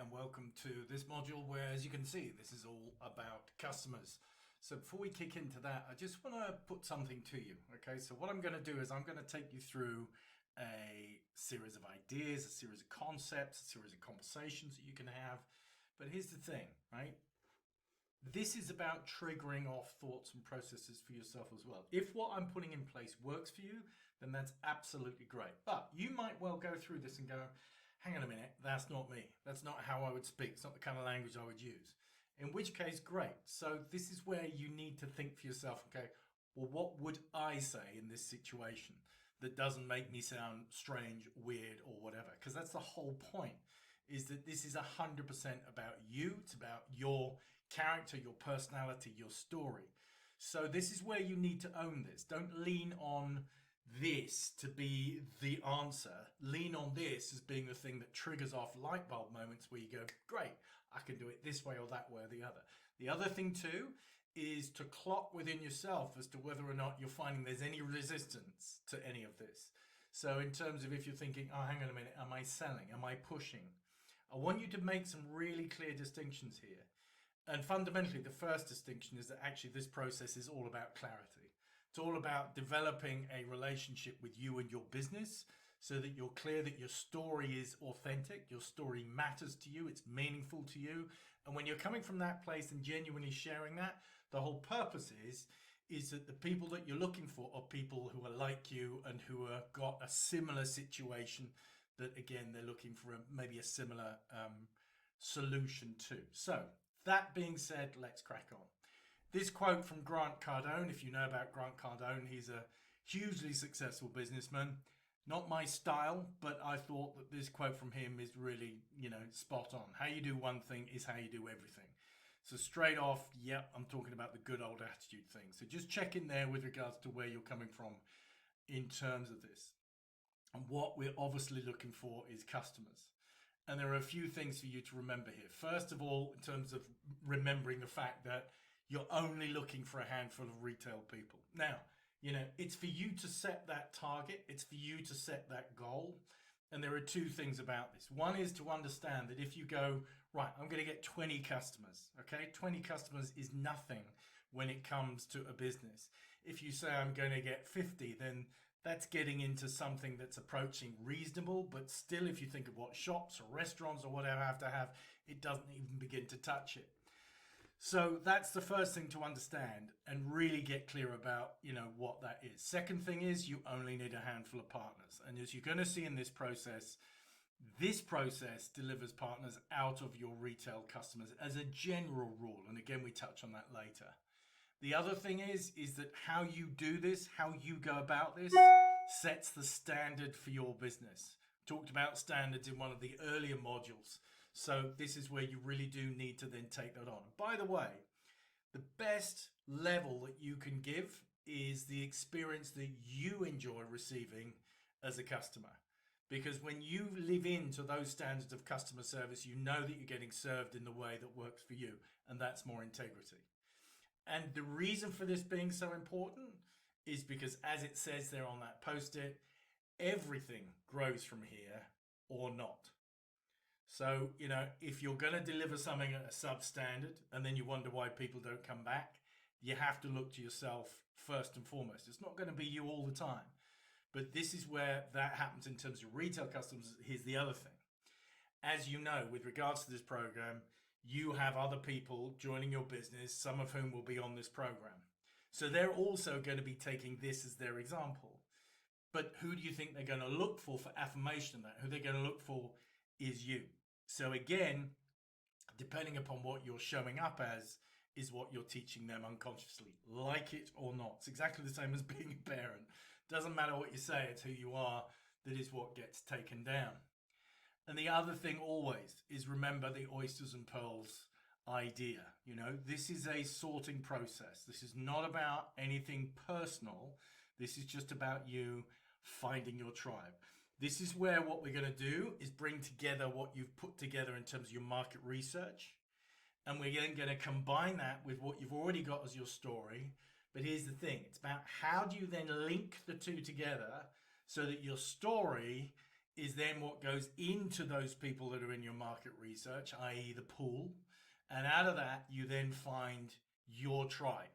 and welcome to this module where, as you can see, this is all about customers. So before we kick into that, I just want to put something to you. Okay, so what I'm going to do is I'm going to take you through a series of ideas, a series of concepts, a series of conversations that you can have. But here's the thing, right? This is about triggering off thoughts and processes for yourself as well. If what I'm putting in place works for you, then that's absolutely great. But you might well go through this and go, hang on a minute, that's not me. That's not how I would speak. It's not the kind of language I would use. In which case, great. So this is where you need to think for yourself, okay, well, what would I say in this situation that doesn't make me sound strange, weird, or whatever? Because that's the whole point, is that this is 100% about you. It's about your character, your personality, your story. So this is where you need to own this. Don't lean on this to be the answer. Lean on this as being the thing that triggers off light bulb moments where you go, great, I can do it this way or that way or the other. The other thing too is to clock within yourself as to whether or not you're finding there's any resistance to any of this. So in terms of if you're thinking, oh, hang on a minute, am I selling? Am I pushing? I want you to make some really clear distinctions here. And fundamentally, the first distinction is that actually this process is all about clarity. It's all about developing a relationship with you and your business so that you're clear that your story is authentic, your story matters to you, it's meaningful to you. And when you're coming from that place and genuinely sharing that, the whole purpose is that the people that you're looking for are people who are like you and who have got a similar situation that, again, they're looking for maybe a similar solution to. So that being said, let's crack on. This quote from Grant Cardone, if you know about Grant Cardone, he's a hugely successful businessman. Not my style, but I thought that this quote from him is really, spot on. How you do one thing is how you do everything. So straight off, yep, I'm talking about the good old attitude thing. So just check in there with regards to where you're coming from in terms of this. And what we're obviously looking for is customers. And there are a few things for you to remember here. First of all, in terms of remembering the fact that you're only looking for a handful of retail people. Now, it's for you to set that target. It's for you to set that goal. And there are two things about this. One is to understand that if you go, right, I'm going to get 20 customers, okay? 20 customers is nothing when it comes to a business. If you say I'm going to get 50, then that's getting into something that's approaching reasonable, but still, if you think of what shops or restaurants or whatever have to have, it doesn't even begin to touch it. So that's the first thing to understand and really get clear about, what that is. Second thing is you only need a handful of partners. And as you're going to see in this process delivers partners out of your retail customers as a general rule. And again, we touch on that later. The other thing is that how you do this, how you go about this, sets the standard for your business. Talked about standards in one of the earlier modules. So this is where you really do need to then take that on. By the way, the best level that you can give is the experience that you enjoy receiving as a customer. Because when you live into those standards of customer service, you know that you're getting served in the way that works for you. And that's more integrity. And the reason for this being so important is because, as it says there on that post-it, everything grows from here or not. So, if you're going to deliver something at a substandard and then you wonder why people don't come back, you have to look to yourself first and foremost. It's not going to be you all the time. But this is where that happens in terms of retail customers. Here's the other thing. As you know, with regards to this program, you have other people joining your business, some of whom will be on this program. So they're also going to be taking this as their example. But who do you think they're going to look for affirmation of that? Who they're going to look for is you. So again, depending upon what you're showing up as is what you're teaching them unconsciously, like it or not. It's exactly the same as being a parent. Doesn't matter what you say, it's who you are that is what gets taken down. And the other thing always is remember the oysters and pearls idea. This is a sorting process. This is not about anything personal. This is just about you finding your tribe. This is where what we're going to do is bring together what you've put together in terms of your market research. And we're then going to combine that with what you've already got as your story. But here's the thing. It's about how do you then link the two together so that your story is then what goes into those people that are in your market research, i.e. the pool. And out of that, you then find your tribe.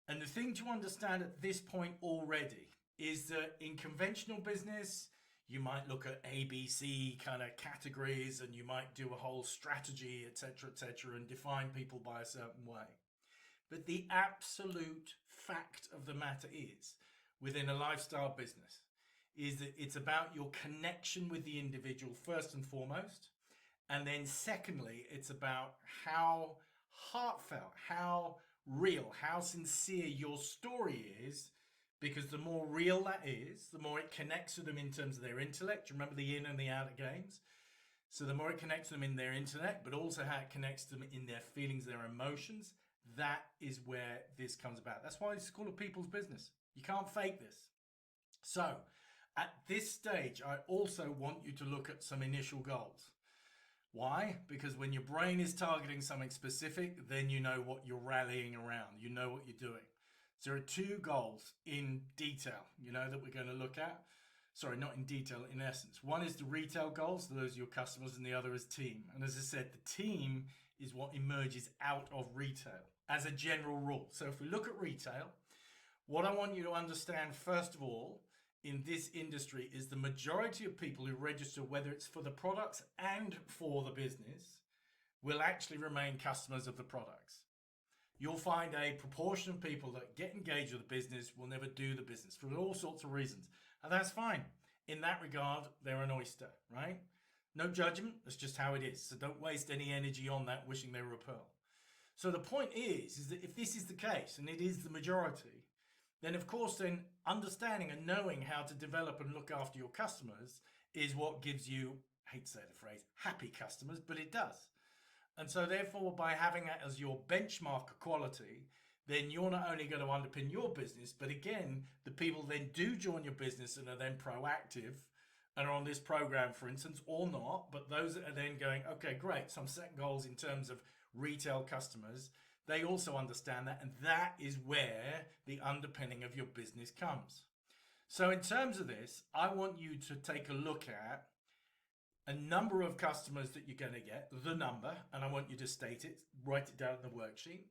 And the thing to understand at this point already is that in conventional business, you might look at ABC kind of categories and you might do a whole strategy, etc., and define people by a certain way. But the absolute fact of the matter is, within a lifestyle business, is that it's about your connection with the individual first and foremost. And then secondly, it's about how heartfelt, how real, how sincere your story is, because the more real that is, the more it connects with them in terms of their intellect. Remember the in and the outer games? So the more it connects them in their intellect, but also how it connects them in their feelings, their emotions, that is where this comes about. That's why it's called a people's business. You can't fake this. So at this stage, I also want you to look at some initial goals. Why? Because when your brain is targeting something specific, then you know what you're rallying around. You know what you're doing. So there are two goals in detail, that we're going to look at. Sorry, not in detail, in essence. One is the retail goals, those are your customers, and the other is team. And as I said, the team is what emerges out of retail as a general rule. So if we look at retail, what I want you to understand, first of all, in this industry is the majority of people who register, whether it's for the products and for the business, will actually remain customers of the products. You'll find a proportion of people that get engaged with the business will never do the business for all sorts of reasons. And that's fine. In that regard, they're an oyster, right? No judgment. That's just how it is. So don't waste any energy on that wishing they were a pearl. So the point is that if this is the case, and it is the majority, then of course then understanding and knowing how to develop and look after your customers is what gives you, I hate to say the phrase, happy customers, but it does. And so therefore, by having that as your benchmark quality, then you're not only going to underpin your business, but again, the people then do join your business and are then proactive and are on this program, for instance, or not, but those that are then going, okay, great, some set goals in terms of retail customers, they also understand that, and that is where the underpinning of your business comes. So in terms of this, I want you to take a look at a number of customers that you're going to get, the number, and I want you to state it, write it down in the worksheet.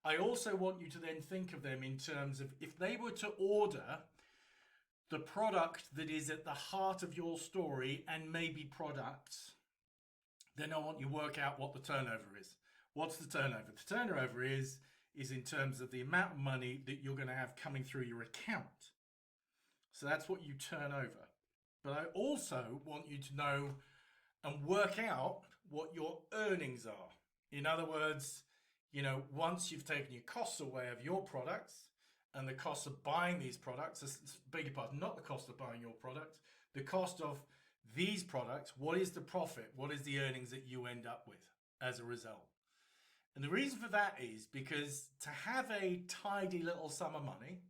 I also want you to then think of them in terms of if they were to order the product that is at the heart of your story and maybe products, then I want you to work out what the turnover is. What's the turnover? The turnover is in terms of the amount of money that you're going to have coming through your account. So that's what you turn over. But I also want you to know and work out what your earnings are. In other words, once you've taken your costs away of your products and the cost of buying these products, beg your pardon, not the cost of buying your product, the cost of these products, what is the profit? What is the earnings that you end up with as a result? And the reason for that is because to have a tidy little sum of money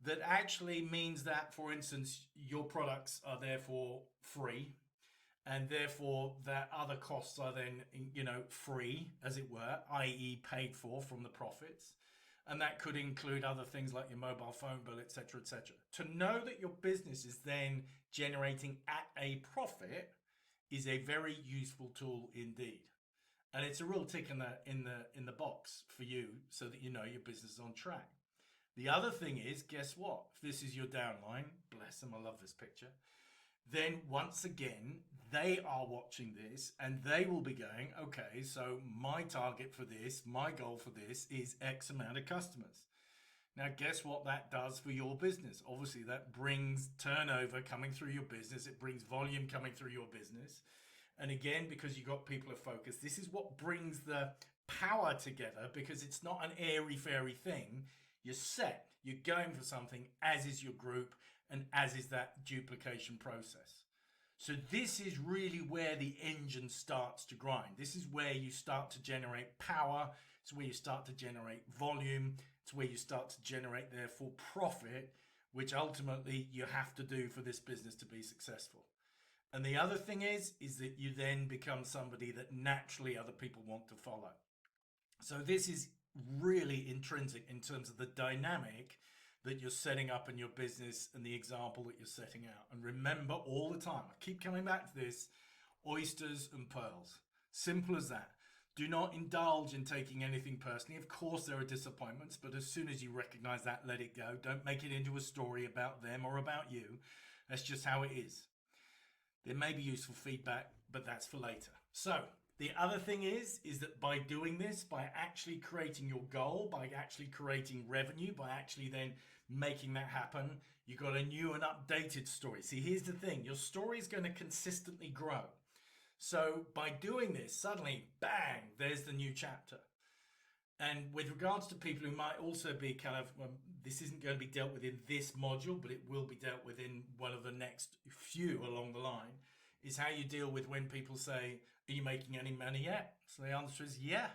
that actually means that, for instance, your products are therefore free, and therefore that other costs are then, free, as it were, i.e. paid for from the profits. And that could include other things like your mobile phone bill, etc., etc. To know that your business is then generating at a profit is a very useful tool indeed. And it's a real tick in the box for you so that you know your business is on track. The other thing is, guess what? If this is your downline, bless them, I love this picture, then once again, they are watching this and they will be going, okay, so my target for this, my goal for this is X amount of customers. Now, guess what that does for your business? Obviously, that brings turnover coming through your business. It brings volume coming through your business. And again, because you've got people of focus, this is what brings the power together, because it's not an airy-fairy thing. You're set. You're going for something, as is your group, and as is that duplication process. So this is really where the engine starts to grind. This is where you start to generate power. It's where you start to generate volume. It's where you start to generate, therefore, profit, which ultimately you have to do for this business to be successful. And the other thing is that you then become somebody that naturally other people want to follow. So this is really intrinsic in terms of the dynamic that you're setting up in your business and the example that you're setting out. And remember all the time, I keep coming back to this, oysters and pearls. Simple as that. Do not indulge in taking anything personally. Of course, there are disappointments, but as soon as you recognize that, let it go. Don't make it into a story about them or about you. That's just how it is. There may be useful feedback, but that's for later. So the other thing is that by doing this, by actually creating your goal, by actually creating revenue, by actually then making that happen, you've got a new and updated story. See, here's the thing. Your story is going to consistently grow. So by doing this, suddenly, bang, there's the new chapter. And with regards to people who might also be kind of, well, this isn't going to be dealt with in this module, but it will be dealt with in one of the next few along the line, is how you deal with when people say, are you making any money yet? So the answer is yeah.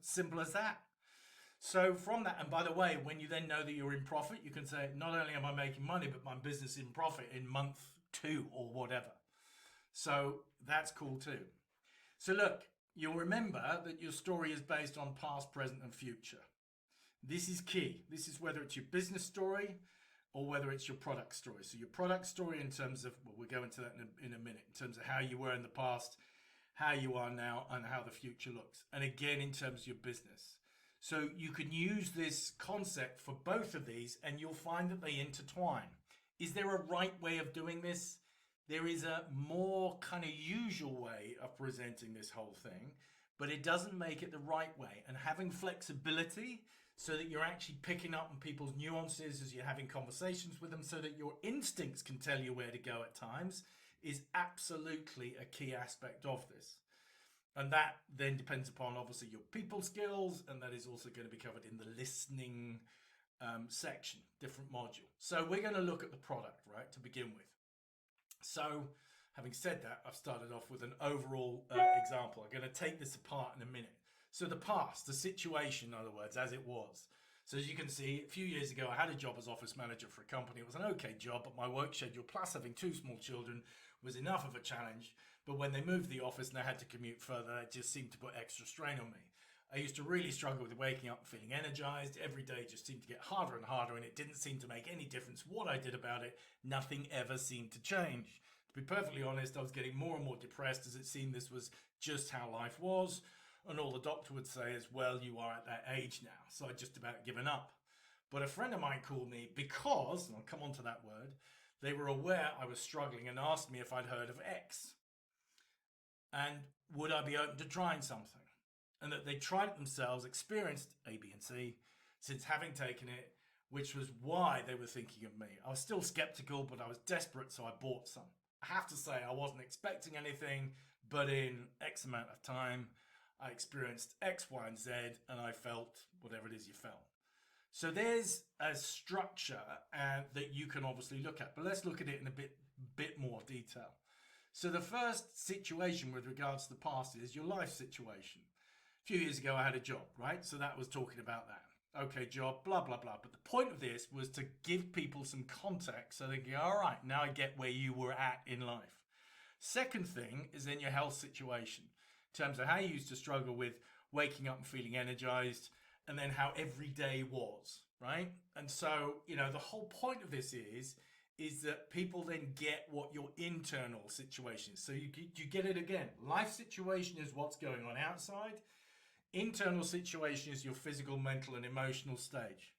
Simple as that. So from that, and by the way, when you then know that you're in profit, you can say, not only am I making money, but my business is in profit in month 2 or whatever. So that's cool too. So look, you'll remember that your story is based on past, present, and future. This is key. This is whether it's your business story or whether it's your product story. So your product story in terms of, well, we'll go into that in a minute, in terms of how you were in the past, how you are now, and how the future looks. And again, in terms of your business. So you can use this concept for both of these and you'll find that they intertwine. Is there a right way of doing this? There is a more kind of usual way of presenting this whole thing, but it doesn't make it the right way. And having flexibility so that you're actually picking up on people's nuances as you're having conversations with them so that your instincts can tell you where to go at times is absolutely a key aspect of this. And that then depends upon obviously your people skills, and that is also going to be covered in the listening section, different module. So we're going to look at the product, right, to begin with. So having said that, I've started off with an overall example. I'm going to take this apart in a minute. So the past, the situation, in other words, as it was. So as you can see, a few years ago, I had a job as office manager for a company. It was an okay job, but my work schedule, plus having 2 small children, was enough of a challenge. But when they moved the office and I had to commute further, it just seemed to put extra strain on me. I used to really struggle with waking up and feeling energized. Every day just seemed to get harder and harder, and it didn't seem to make any difference what I did about it. Nothing ever seemed to change. To be perfectly honest, I was getting more and more depressed as it seemed this was just how life was. And all the doctor would say is, well, you are at that age now. So I'd just about given up. But a friend of mine called me because, and I'll come on to that word, they were aware I was struggling and asked me if I'd heard of X. And would I be open to trying something? And that they tried it themselves, experienced A, B, and C since having taken it, which was why they were thinking of me. I was still skeptical, but I was desperate, so I bought some. I have to say I wasn't expecting anything, but in X amount of time, I experienced X, Y, and Z, and I felt whatever it is you felt. So there's a structure that you can obviously look at, but let's look at it in a bit more detail. So the first situation with regards to the past is your life situation. A few years ago, I had a job, right? So that was talking about that. Okay, job, blah, blah, blah. But the point of this was to give people some context so they can go, all right, now I get where you were at in life. Second thing is then your health situation, in terms of how you used to struggle with waking up and feeling energized, and then how every day was, right? And so, the whole point of this is that people then get what your internal situation is. So you get it again. Life situation is what's going on outside. Internal situation is your physical, mental, and emotional stage.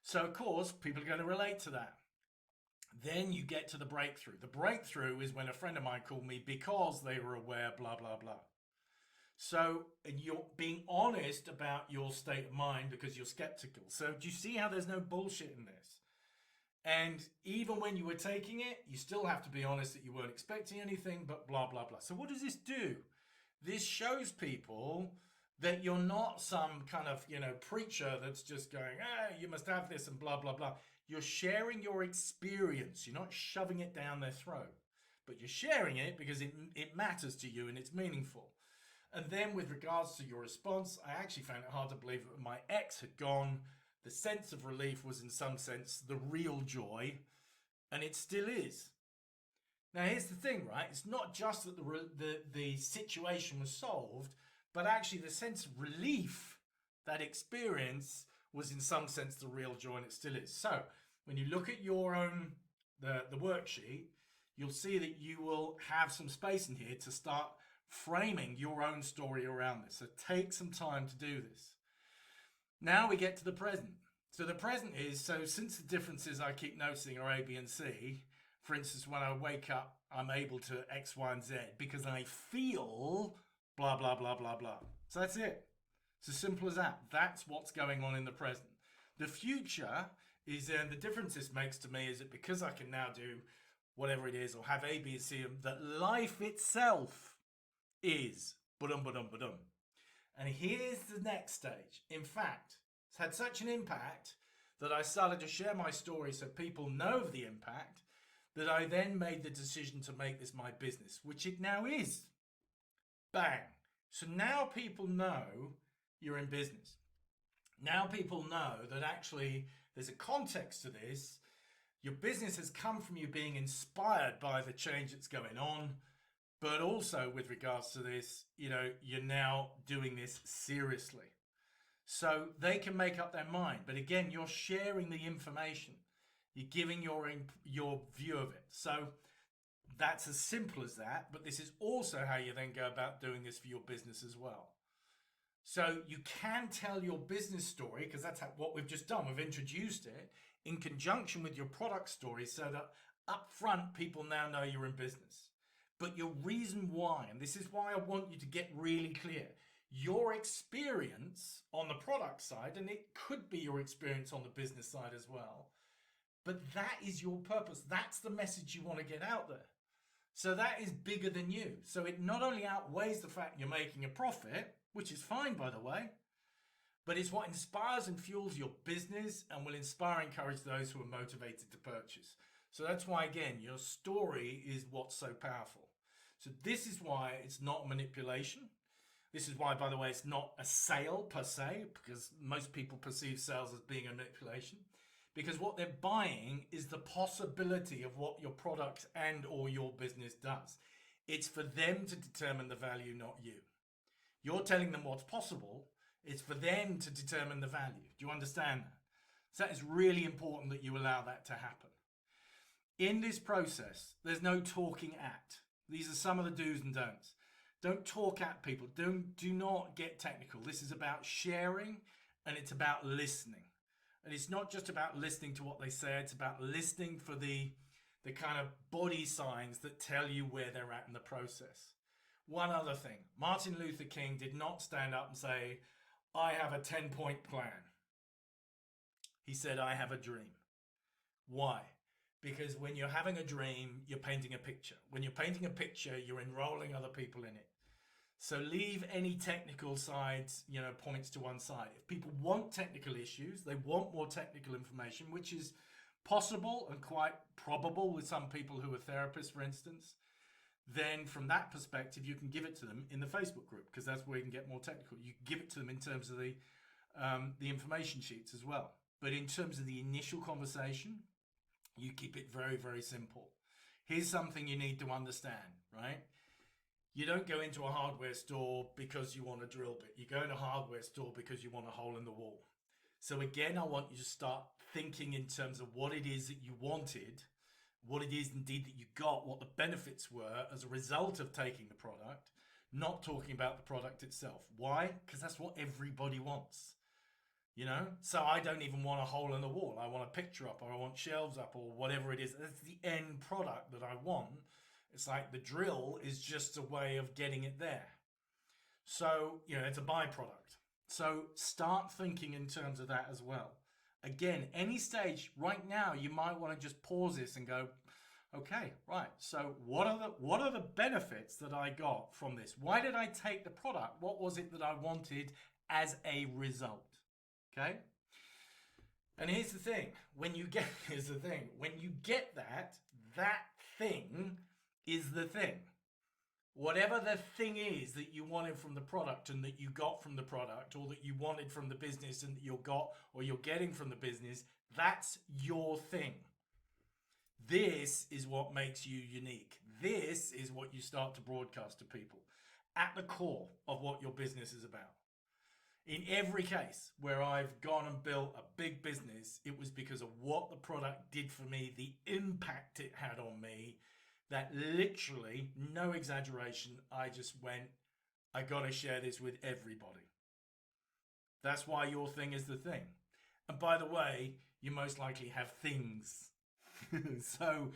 So, of course, people are going to relate to that. Then you get to the breakthrough. The breakthrough is when a friend of mine called me because they were aware, blah, blah, blah. So you're being honest about your state of mind because you're skeptical. So do you see how there's no bullshit in this? And even when you were taking it, you still have to be honest that you weren't expecting anything, but blah, blah, blah. So what does this do? This shows people that you're not some kind of, preacher that's just going, you must have this and blah, blah, blah. You're sharing your experience. You're not shoving it down their throat, but you're sharing it because it matters to you and it's meaningful. And then with regards to your response, I actually found it hard to believe that my ex had gone. The sense of relief was in some sense the real joy, and it still is. Now here's the thing, right? It's not just that the situation was solved, but actually the sense of relief, that experience, was in some sense the real joy, and it still is. So when you look at your own, the worksheet, you'll see that you will have some space in here to start framing your own story around this. So take some time to do this. Now we get to the present. So the present is, so since the differences I keep noticing are A, B, and C, for instance, when I wake up, I'm able to X, Y, and Z because I feel blah, blah, blah, blah, blah. So that's it. It's as simple as that. That's what's going on in the present. The future is, the difference this makes to me is that because I can now do whatever it is, or have A, B, and C, that life itself is ba-dum, ba-dum, ba-dum. And here's the next stage. In fact, it's had such an impact that I started to share my story so people know of the impact, that I then made the decision to make this my business, which it now is. Bang. So now people know you're in business. Now people know that actually there's a context to this. Your business has come from you being inspired by the change that's going on, but also with regards to this, you're now doing this seriously. So they can make up their mind. But again, you're sharing the information. You're giving your view of it. So that's as simple as that. But this is also how you then go about doing this for your business as well. So you can tell your business story, because that's what we've just done. We've introduced it in conjunction with your product story so that up front, people now know you're in business. But your reason why, and this is why I want you to get really clear, your experience on the product side, and it could be your experience on the business side as well, but that is your purpose. That's the message you want to get out there. So that is bigger than you. So it not only outweighs the fact you're making a profit, which is fine, by the way, but it's what inspires and fuels your business and will inspire and encourage those who are motivated to purchase. So that's why, again, your story is what's so powerful. So this is why it's not manipulation. This is why, by the way, it's not a sale per se, because most people perceive sales as being a manipulation. Because what they're buying is the possibility of what your product and or your business does. It's for them to determine the value, not you. You're telling them what's possible. It's for them to determine the value. Do you understand that? So that is really important that you allow that to happen. In this process, there's no talking at. These are some of the do's and don'ts. Don't talk at people. Do not get technical. This is about sharing, and it's about listening. And it's not just about listening to what they say. It's about listening for the kind of body signs that tell you where they're at in the process. One other thing. Martin Luther King did not stand up and say, I have a 10-point plan. He said, I have a dream. Why? Because when you're having a dream, you're painting a picture. When you're painting a picture, you're enrolling other people in it. So leave any technical sides, points to one side. If people want technical issues, they want more technical information, which is possible and quite probable with some people who are therapists, for instance, then from that perspective, you can give it to them in the Facebook group, because that's where you can get more technical. You can give it to them in terms of the information sheets as well. But in terms of the initial conversation, you keep it very, very simple. Here's something you need to understand, right? You don't go into a hardware store because you want a drill bit. You go in a hardware store because you want a hole in the wall. So again, I want you to start thinking in terms of what it is that you wanted, what it is indeed that you got, what the benefits were as a result of taking the product, not talking about the product itself. Why? Because that's what everybody wants. So I don't even want a hole in the wall. I want a picture up, or I want shelves up, or whatever it is. That's the end product that I want. It's like the drill is just a way of getting it there. So, it's a byproduct. So start thinking in terms of that as well. Again, any stage right now, you might want to just pause this and go, okay, right. So what are the benefits that I got from this? Why did I take the product? What was it that I wanted as a result? Okay. And here's the thing. When you get that thing is the thing. Whatever the thing is that you wanted from the product and that you got from the product, or that you wanted from the business and that you got or you're getting from the business, that's your thing. This is what makes you unique. This is what you start to broadcast to people at the core of what your business is about. In every case where I've gone and built a big business, it was because of what the product did for me, the impact it had on me, that literally, no exaggeration, I just went, I got to share this with everybody. That's why your thing is the thing. And by the way, you most likely have things. So,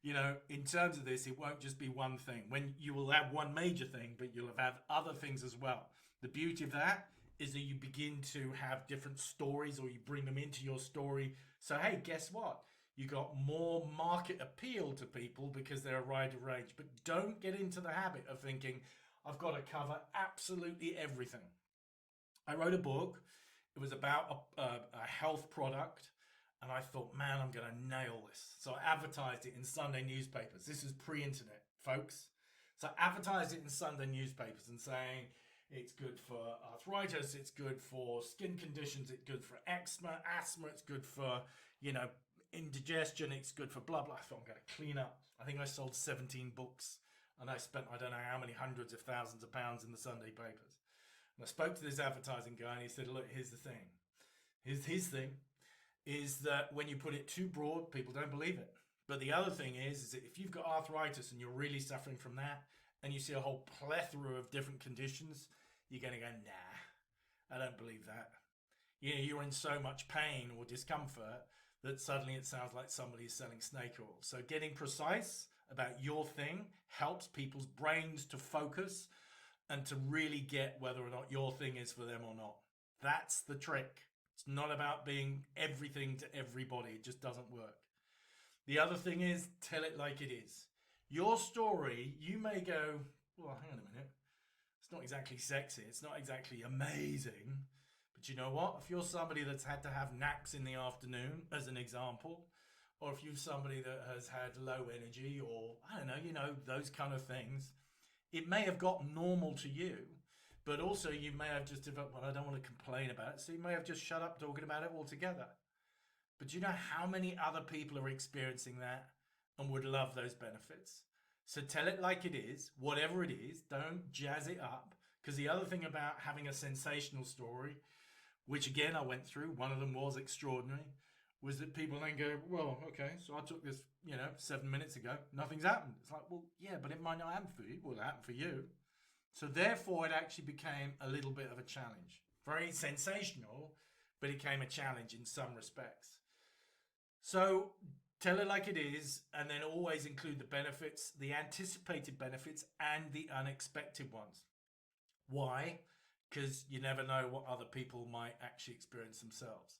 in terms of this, it won't just be one thing. When you will have one major thing, but you'll have other things as well. The beauty of that is that you begin to have different stories, or you bring them into your story. So, hey, guess what? You got more market appeal to people because they're a wider range. But don't get into the habit of thinking, I've got to cover absolutely everything. I wrote a book. It was about a health product. And I thought, man, I'm going to nail this. So I advertised it in Sunday newspapers. This is pre-internet, folks. So I advertised it in Sunday newspapers and saying it's good for arthritis, it's good for skin conditions, it's good for eczema, asthma, it's good for, indigestion, it's good for blah, blah. I thought I'm going to clean up. I think I sold 17 books and I spent, I don't know how many hundreds of thousands of pounds in the Sunday papers. And I spoke to this advertising guy and he said, look, here's the thing. His thing is that when you put it too broad, people don't believe it. But the other thing is that if you've got arthritis and you're really suffering from that, and you see a whole plethora of different conditions, you're going to go, nah, I don't believe that. You're in so much pain or discomfort that suddenly it sounds like somebody's selling snake oil. So getting precise about your thing helps people's brains to focus and to really get whether or not your thing is for them or not. That's the trick. It's not about being everything to everybody. It just doesn't work. The other thing is, tell it like it is. Your story, you may go, well, hang on a minute. It's not exactly sexy. It's not exactly amazing. But you know what? If you're somebody that's had to have naps in the afternoon, as an example, or if you're somebody that has had low energy or, I don't know, those kind of things, it may have got normal to you. But also you may have just developed, well, I don't want to complain about it. So you may have just shut up talking about it altogether. But do you know how many other people are experiencing that and would love those benefits? So tell it like it is, whatever it is. Don't jazz it up. Because the other thing about having a sensational story, which again I went through, one of them was extraordinary, was that people then go, well, okay, so I took this, 7 minutes ago. Nothing's happened. It's like, well, yeah, but it might not happen for you. Well, it happened for you. So therefore, it actually became a little bit of a challenge. Very sensational, but it became a challenge in some respects. So tell it like it is, and then always include the benefits, the anticipated benefits, and the unexpected ones. Why? Because you never know what other people might actually experience themselves.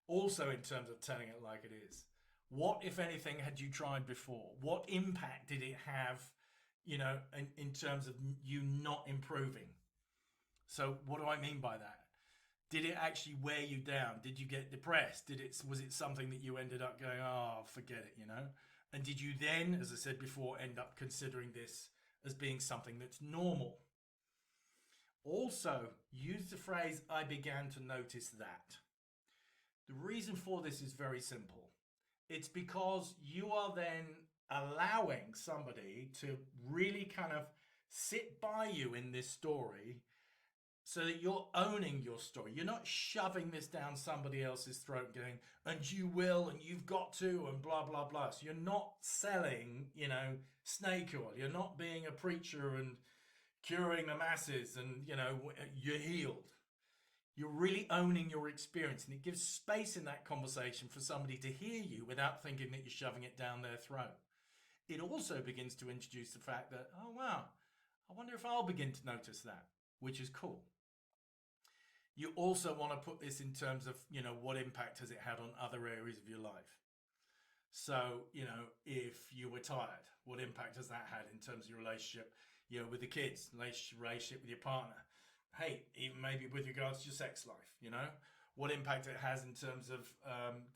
Also, in terms of telling it like it is, what, if anything, had you tried before? What impact did it have, in terms of you not improving? So what do I mean by that? Did it actually wear you down? Did you get depressed? Was it something that you ended up going, oh, forget it, And did you then, as I said before, end up considering this as being something that's normal? Also, use the phrase, I began to notice that. The reason for this is very simple. It's because you are then allowing somebody to really kind of sit by you in this story so that you're owning your story. You're not shoving this down somebody else's throat going, and you will, and you've got to, and blah, blah, blah. So you're not selling, snake oil. You're not being a preacher and curing the masses and, you're healed. You're really owning your experience, and it gives space in that conversation for somebody to hear you without thinking that you're shoving it down their throat. It also begins to introduce the fact that, oh, wow, I wonder if I'll begin to notice that, which is cool. You also want to put this in terms of, what impact has it had on other areas of your life? So, if you were tired, what impact has that had in terms of your relationship, with the kids, relationship with your partner? Hey, even maybe with regards to your sex life, what impact it has in terms of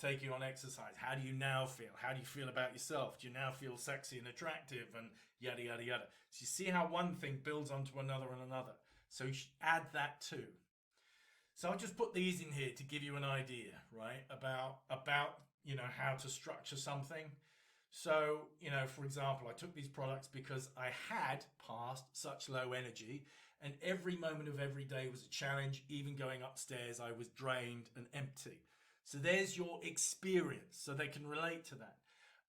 taking on exercise. How do you now feel? How do you feel about yourself? Do you now feel sexy and attractive and yada, yada, yada? So you see how one thing builds onto another and another. So you should add that too. So I'll just put these in here to give you an idea, right, about how to structure something. So, for example, I took these products because I had passed such low energy, and every moment of every day was a challenge. Even going upstairs, I was drained and empty. So there's your experience, so they can relate to that.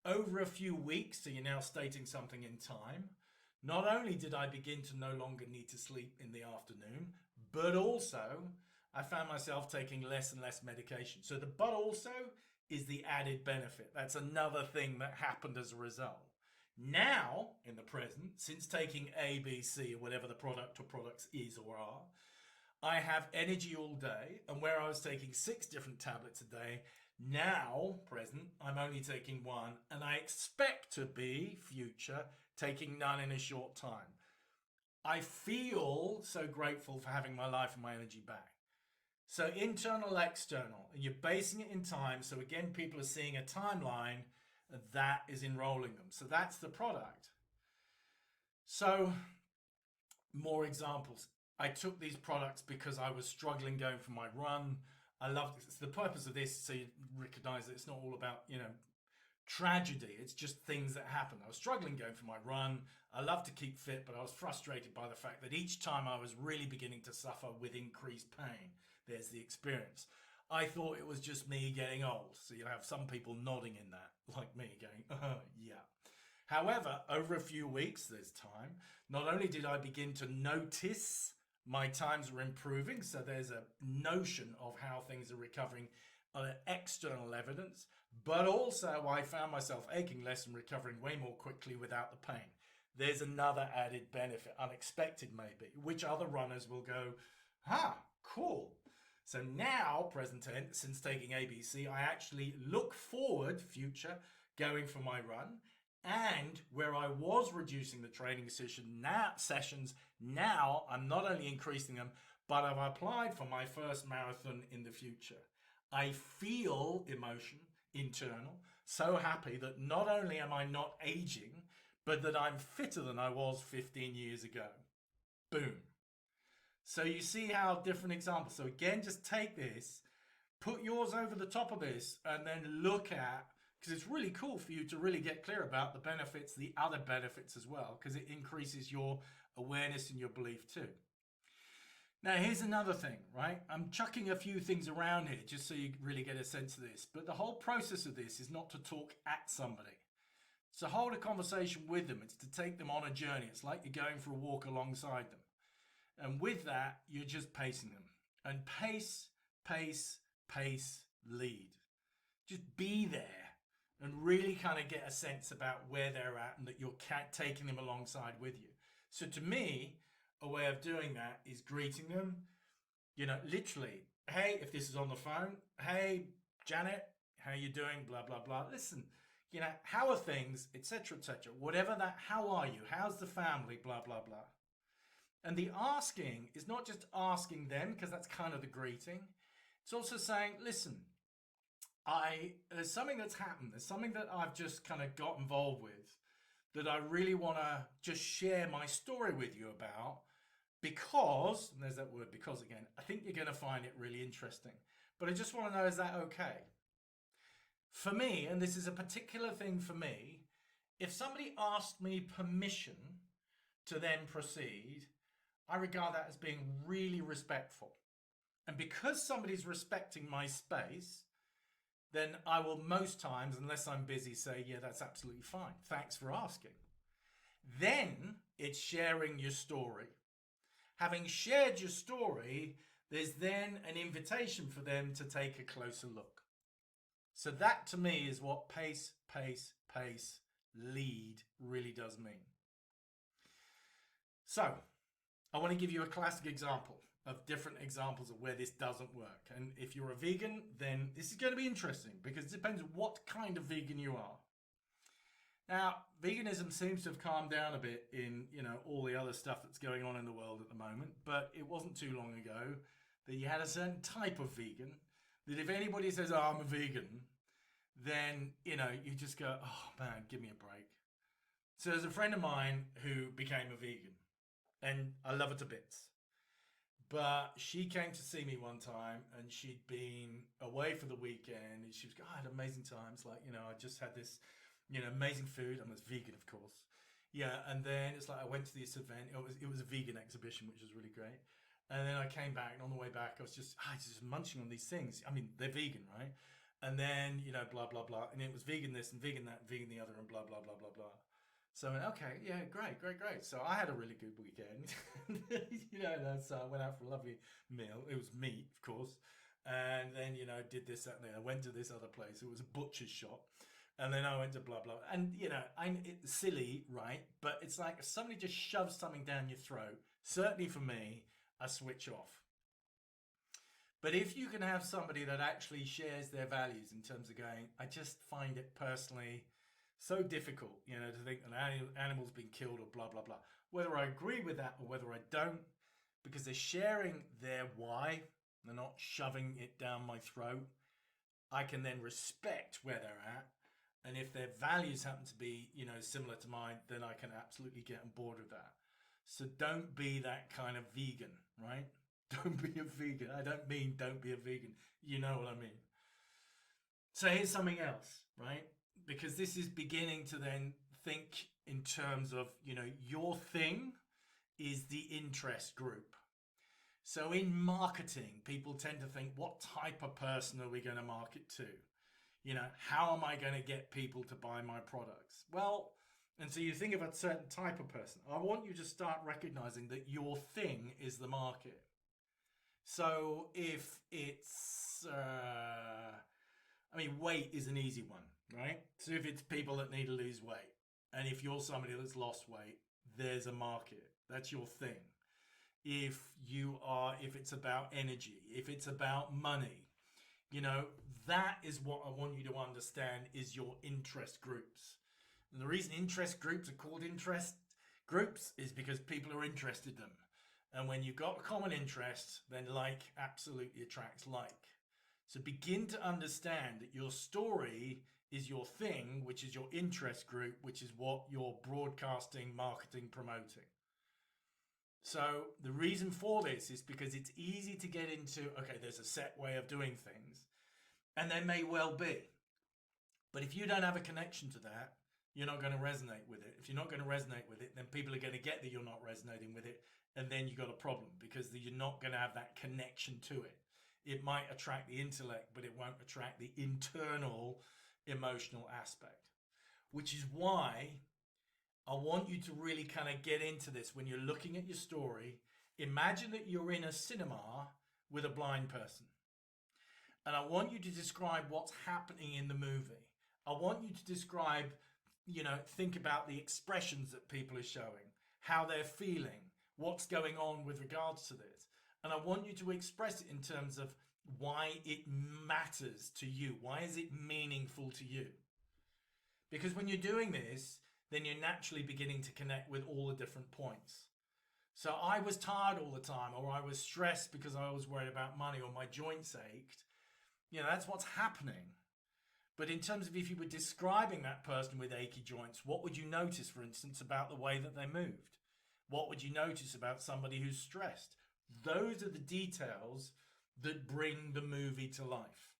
Over a few weeks, so you're now stating something in time, not only did I begin to no longer need to sleep in the afternoon, but also I found myself taking less and less medication. So the but also is the added benefit. That's another thing that happened as a result. Now, in the present, since taking A, B, C, or whatever the product or products is or are, I have energy all day, and where I was taking 6 different tablets a day, now, present, I'm only taking 1, and I expect to be, future, taking none in a short time. I feel so grateful for having my life and my energy back. So internal, external, and you're basing it in time. So again, people are seeing a timeline, and that is enrolling them. So that's the product. So more examples. I took these products because I was struggling going for my run. I love this. It's the purpose of this, so you recognize that it's not all about, tragedy. It's just things that happen. I was struggling going for my run. I love to keep fit, but I was frustrated by the fact that each time I was really beginning to suffer with increased pain. There's the experience. I thought it was just me getting old. So you'll have some people nodding in that, like me, going, yeah. However, over a few weeks, there's time, not only did I begin to notice my times were improving, so there's a notion of how things are recovering on external evidence, but also I found myself aching less and recovering way more quickly without the pain. There's another added benefit, unexpected maybe, which other runners will go, cool. So now, present tense, since taking ABC, I actually look forward, future, going for my run, and where I was reducing the training sessions, now I'm not only increasing them, but I've applied for my first marathon in the future. I feel emotion, internal, so happy that not only am I not aging, but that I'm fitter than I was 15 years ago. Boom. So you see how different examples. So again, just take this, put yours over the top of this, and then look at, because it's really cool for you to really get clear about the benefits, the other benefits as well, because it increases your awareness and your belief too. Now, here's another thing, right? I'm chucking a few things around here just so you really get a sense of this. But the whole process of this is not to talk at somebody. It's to hold a conversation with them. It's to take them on a journey. It's like you're going for a walk alongside them. And with that, you're just pacing them. And pace, pace, pace, lead. Just be there and really kind of get a sense about where they're at and that you're taking them alongside with you. So to me, a way of doing that is greeting them, literally, hey, if this is on the phone, hey, Janet, how you doing, blah, blah, blah. Listen, how are things, etc., etc. Whatever that, how are you? How's the family, blah, blah, blah. And the asking is not just asking them, because that's kind of the greeting. It's also saying, listen, there's something that's happened. There's something that I've just kind of got involved with that I really want to just share my story with you about, because, and there's that word because again, I think you're going to find it really interesting. But I just want to know, is that okay? For me, and this is a particular thing for me, if somebody asked me permission to then proceed, I regard that as being really respectful. And because somebody's respecting my space, then I will most times, unless I'm busy, say, yeah, that's absolutely fine. Thanks for asking. Then it's sharing your story. Having shared your story, there's then an invitation for them to take a closer look. So that to me is what pace, pace, pace, lead really does mean. So I want to give you a classic example of different examples of where this doesn't work. And if you're a vegan, then this is going to be interesting because it depends what kind of vegan you are. Now, veganism seems to have calmed down a bit in, all the other stuff that's going on in the world at the moment, but it wasn't too long ago that you had a certain type of vegan that if anybody says, oh, I'm a vegan, then, you just go, oh man, give me a break. So there's a friend of mine who became a vegan and I love her to bits. But she came to see me one time and she'd been away for the weekend and she was going, I had amazing times. Like, I just had this Amazing food. I was vegan, of course. Yeah, and then it's like I went to this event. It was a vegan exhibition, which was really great. And then I came back, and on the way back, I was just munching on these things. I mean, they're vegan, right? And then blah blah blah, and it was vegan this and vegan that, vegan the other, and blah blah blah blah blah. So I went, okay, yeah, great, great, great. So I had a really good weekend. So I went out for a lovely meal. It was meat, of course. And then, did this, that, and then I went to this other place. It was a butcher's shop. And then I went to blah, blah. And, it's silly, right? But it's like if somebody just shoves something down your throat, certainly for me, I switch off. But if you can have somebody that actually shares their values in terms of going, I just find it personally so difficult, to think an animal's been killed or blah, blah, blah. Whether I agree with that or whether I don't, because they're sharing their why, they're not shoving it down my throat, I can then respect where they're at. And if their values happen to be, similar to mine, then I can absolutely get on board with that. So don't be that kind of vegan, right? Don't be a vegan. I don't mean don't be a vegan. You know what I mean. So here's something else, right? Because this is beginning to then think in terms of, your thing is the interest group. So in marketing, people tend to think, what type of person are we going to market to? How am I going to get people to buy my products? Well, and so you think of a certain type of person. I want you to start recognizing that your thing is the market. So if it's, weight is an easy one, right? So if it's people that need to lose weight, and if you're somebody that's lost weight, there's a market. That's your thing. If it's about energy, if it's about money, that is what I want you to understand is your interest groups. And the reason interest groups are called interest groups is because people are interested in them. And when you've got a common interest, then like absolutely attracts like. So begin to understand that your story is your thing, which is your interest group, which is what you're broadcasting, marketing, promoting. So the reason for this is because it's easy to get into, okay, there's a set way of doing things, and there may well be. But if you don't have a connection to that, you're not going to resonate with it. If you're not going to resonate with it, then people are going to get that you're not resonating with it, and then you've got a problem because you're not going to have that connection to it. It might attract the intellect, but it won't attract the internal emotional aspect, which is why I want you to really kind of get into this when you're looking at your story. Imagine that you're in a cinema with a blind person. And I want you to describe what's happening in the movie. I want you to describe, think about the expressions that people are showing, how they're feeling, what's going on with regards to this. And I want you to express it in terms of why it matters to you. Why is it meaningful to you? Because when you're doing this, then you're naturally beginning to connect with all the different points. So I was tired all the time, or I was stressed because I was worried about money, or my joints ached. That's what's happening. But in terms of if you were describing that person with achy joints, what would you notice, for instance, about the way that they moved? What would you notice about somebody who's stressed? Those are the details that bring the movie to life.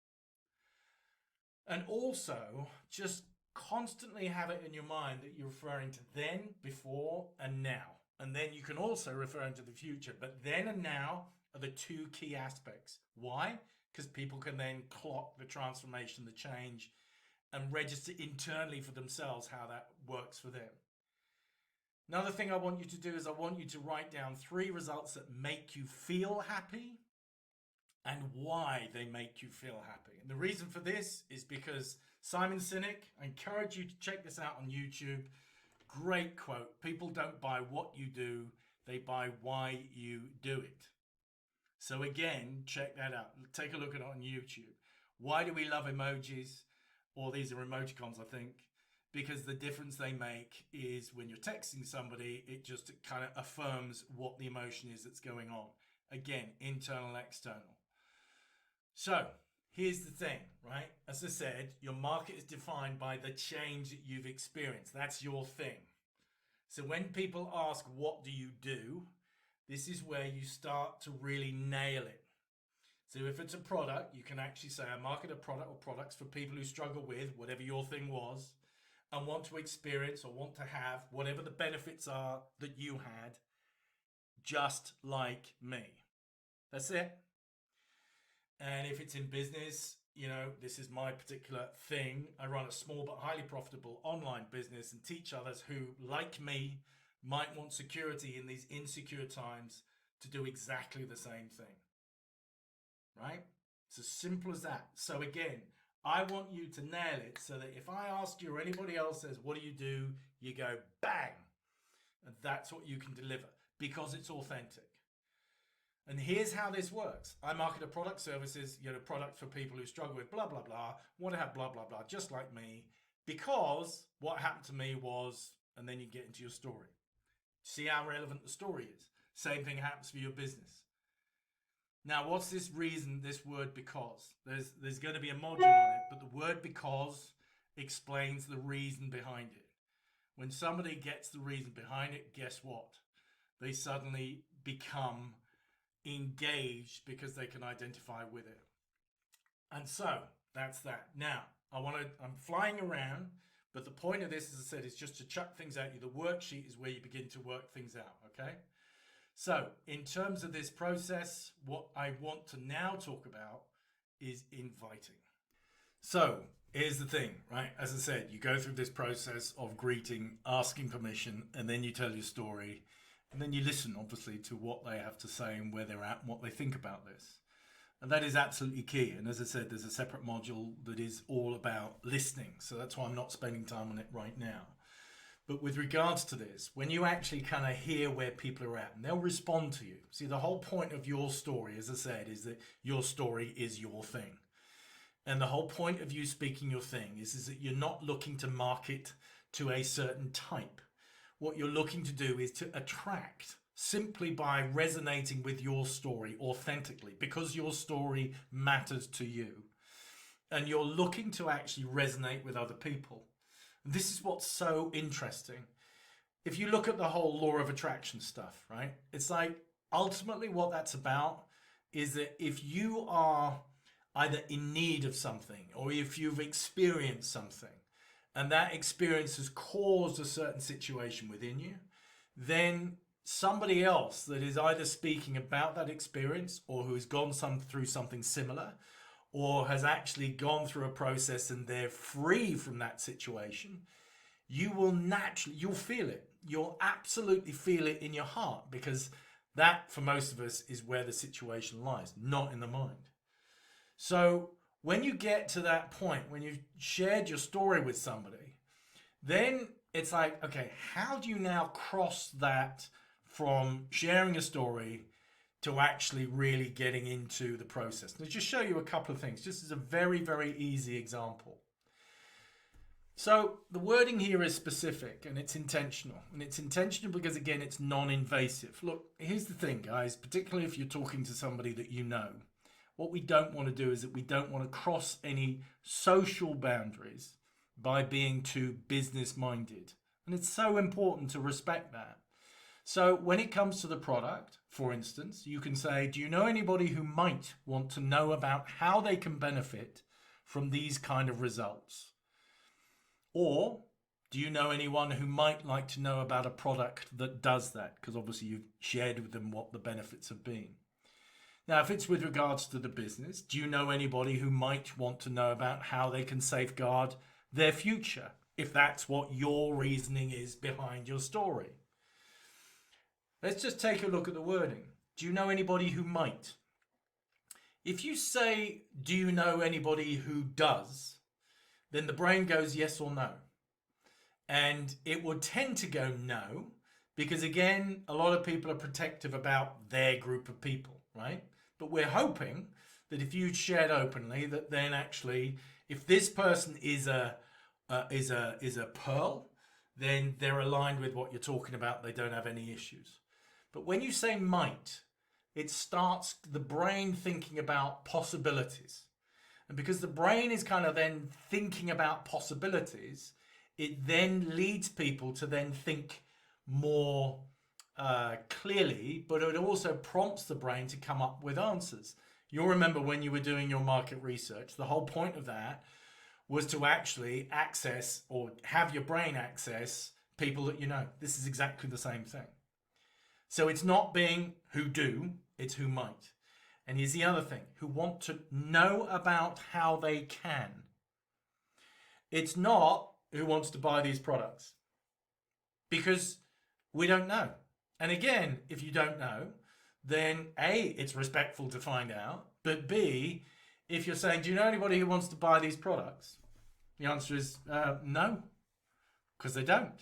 And also, just constantly have it in your mind that you're referring to then, before, and now. And then you can also refer into the future. But then and now are the two key aspects. Why? Because people can then clock the transformation, the change, and register internally for themselves how that works for them. Another thing I want you to do is I want you to write down 3 results that make you feel happy and why they make you feel happy. And the reason for this is because Simon Sinek, I encourage you to check this out on YouTube. Great quote. People don't buy what you do, they buy why you do it. So again, check that out. Take a look at it on YouTube. Why do we love emojis? Or these are emoticons, I think. Because the difference they make is when you're texting somebody, it just kind of affirms what the emotion is that's going on. Again, internal and external. So here's the thing, right? As I said, your market is defined by the change that you've experienced. That's your thing. So when people ask, what do you do? This is where you start to really nail it. So if it's a product, you can actually say, I market a product or products for people who struggle with whatever your thing was. and want to experience or want to have whatever the benefits are that you had, just like me. That's it. And if it's in business, this is my particular thing. I run a small but highly profitable online business and teach others who, like me, might want security in these insecure times to do exactly the same thing. Right? It's as simple as that. So again, I want you to nail it so that if I ask you or anybody else says, what do? You go, bang. And that's what you can deliver because it's authentic. And here's how this works. I market a product, services, products for people who struggle with blah, blah, blah, want to have blah, blah, blah, just like me, because what happened to me was, and then you get into your story. See how relevant the story is. Same thing happens for your business. Now, what's this reason, this word because? There's going to be a module on it, but the word because explains the reason behind it. When somebody gets the reason behind it, guess what? They suddenly become engaged because they can identify with it. And so that's that. Now, I'm flying around, but the point of this, as I said, is just to chuck things at you. The worksheet is where you begin to work things out, okay? So in terms of this process, what I want to now talk about is inviting. So here's the thing, right? As I said, you go through this process of greeting, asking permission, and then you tell your story. And then you listen, obviously, to what they have to say and where they're at and what they think about this. And that is absolutely key. And as I said, there's a separate module that is all about listening. So that's why I'm not spending time on it right now. But with regards to this, when you actually kind of hear where people are at, and they'll respond to you. See, the whole point of your story, as I said, is that your story is your thing. And the whole point of you speaking your thing is that you're not looking to market to a certain type. What you're looking to do is to attract simply by resonating with your story authentically, because your story matters to you. And you're looking to actually resonate with other people. This is what's so interesting. If you look at the whole law of attraction stuff, right? It's like ultimately what that's about is that if you are either in need of something or if you've experienced something and that experience has caused a certain situation within you, then somebody else that is either speaking about that experience or who has gone through something similar or has actually gone through a process and they're free from that situation, you'll feel it. You'll absolutely feel it in your heart, because that, for most of us, is where the situation lies, not in the mind. So when you get to that point, when you've shared your story with somebody, then it's like, okay, how do you now cross that from sharing a story to actually really getting into the process? Let's just show you a couple of things, just as a very, very easy example. So the wording here is specific and it's intentional. And it's intentional because, again, it's non-invasive. Look, here's the thing, guys, particularly if you're talking to somebody that you know. What we don't want to do is that we don't want to cross any social boundaries by being too business-minded. And it's so important to respect that. So when it comes to the product, for instance, you can say, do you know anybody who might want to know about how they can benefit from these kind of results? Or do you know anyone who might like to know about a product that does that? Because obviously you've shared with them what the benefits have been. Now, if it's with regards to the business, do you know anybody who might want to know about how they can safeguard their future? If that's what your reasoning is behind your story. Let's just take a look at the wording. Do you know anybody who might? If you say, do you know anybody who does, then the brain goes yes or no. And it would tend to go no, because again, a lot of people are protective about their group of people, right? But we're hoping that if you shared openly, that then actually, if this person is a pearl, then they're aligned with what you're talking about. They don't have any issues. But when you say might, it starts the brain thinking about possibilities. And because the brain is kind of then thinking about possibilities, it then leads people to then think more clearly, but it also prompts the brain to come up with answers. You'll remember when you were doing your market research, the whole point of that was to actually access or have your brain access people that you know. This is exactly the same thing. So it's not being who do, it's who might. And here's the other thing, who want to know about how they can. It's not who wants to buy these products, because we don't know. And again, if you don't know, then A, it's respectful to find out, but B, if you're saying, do you know anybody who wants to buy these products? The answer is no, because they don't.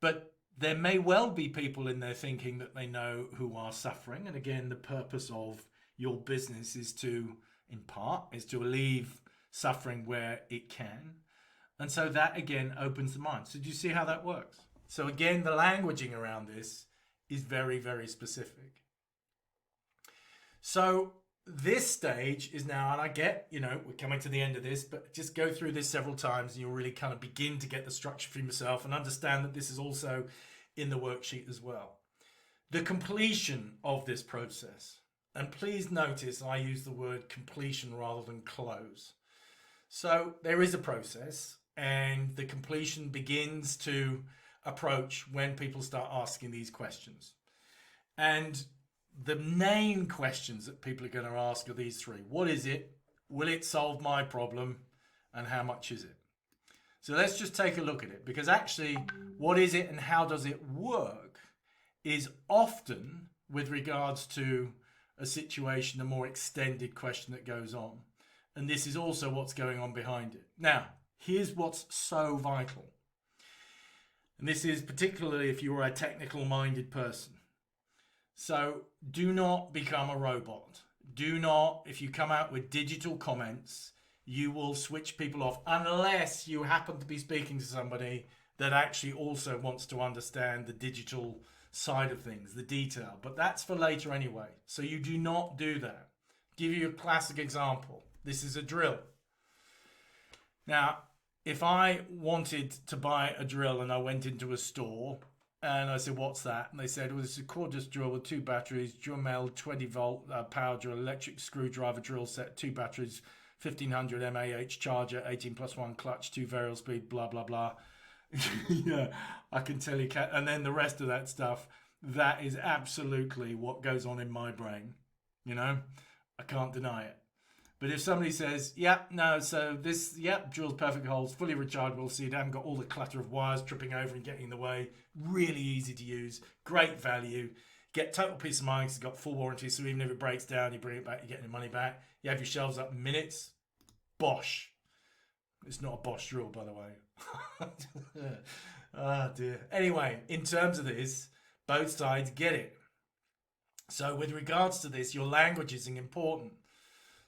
But there may well be people in there thinking that they know who are suffering. And again, the purpose of your business is to, in part, is to relieve suffering where it can. And so that, again, opens the mind. So do you see how that works? So again, the languaging around this is very, very specific. So this stage is now, and I get, we're coming to the end of this, but just go through this several times and you'll really kind of begin to get the structure for yourself and understand that this is also in the worksheet as well. The completion of this process. And please notice I use the word completion rather than close. So there is a process, and the completion begins to approach when people start asking these questions. And the main questions that people are going to ask are these three. What is it? Will it solve my problem? And how much is it? So let's just take a look at it, because actually what is it and how does it work is often, with regards to a situation, a more extended question that goes on. And this is also what's going on behind it. Now, here's what's so vital. And this is particularly if you're a technical minded person. So do not become a robot. Do not, if you come out with digital comments, you will switch people off unless you happen to be speaking to somebody that actually also wants to understand the digital side of things, the detail. But that's for later anyway. So you do not do that. Give you a classic example. This is a drill. Now, if I wanted to buy a drill and I went into a store and I said, what's that? And they said, well, it's a cordless drill with 2 batteries, Dremel 20-volt power drill, electric screwdriver drill set, 2 batteries, 1500 mAh charger, 18+1 clutch, 2 variable speed, blah, blah, blah. Yeah, I can tell you. And then the rest of that stuff, that is absolutely what goes on in my brain. I can't deny it. But if somebody says, so this, drills perfect holes, fully rechargeable, so you haven't got all the clutter of wires tripping over and getting in the way, really easy to use, great value, get total peace of mind because it's got full warranty, so even if it breaks down, you bring it back, you get your money back, you have your shelves up in minutes, Bosch. It's not a Bosch drill, by the way. Oh dear. Anyway, in terms of this, both sides get it. So with regards to this, your language is important.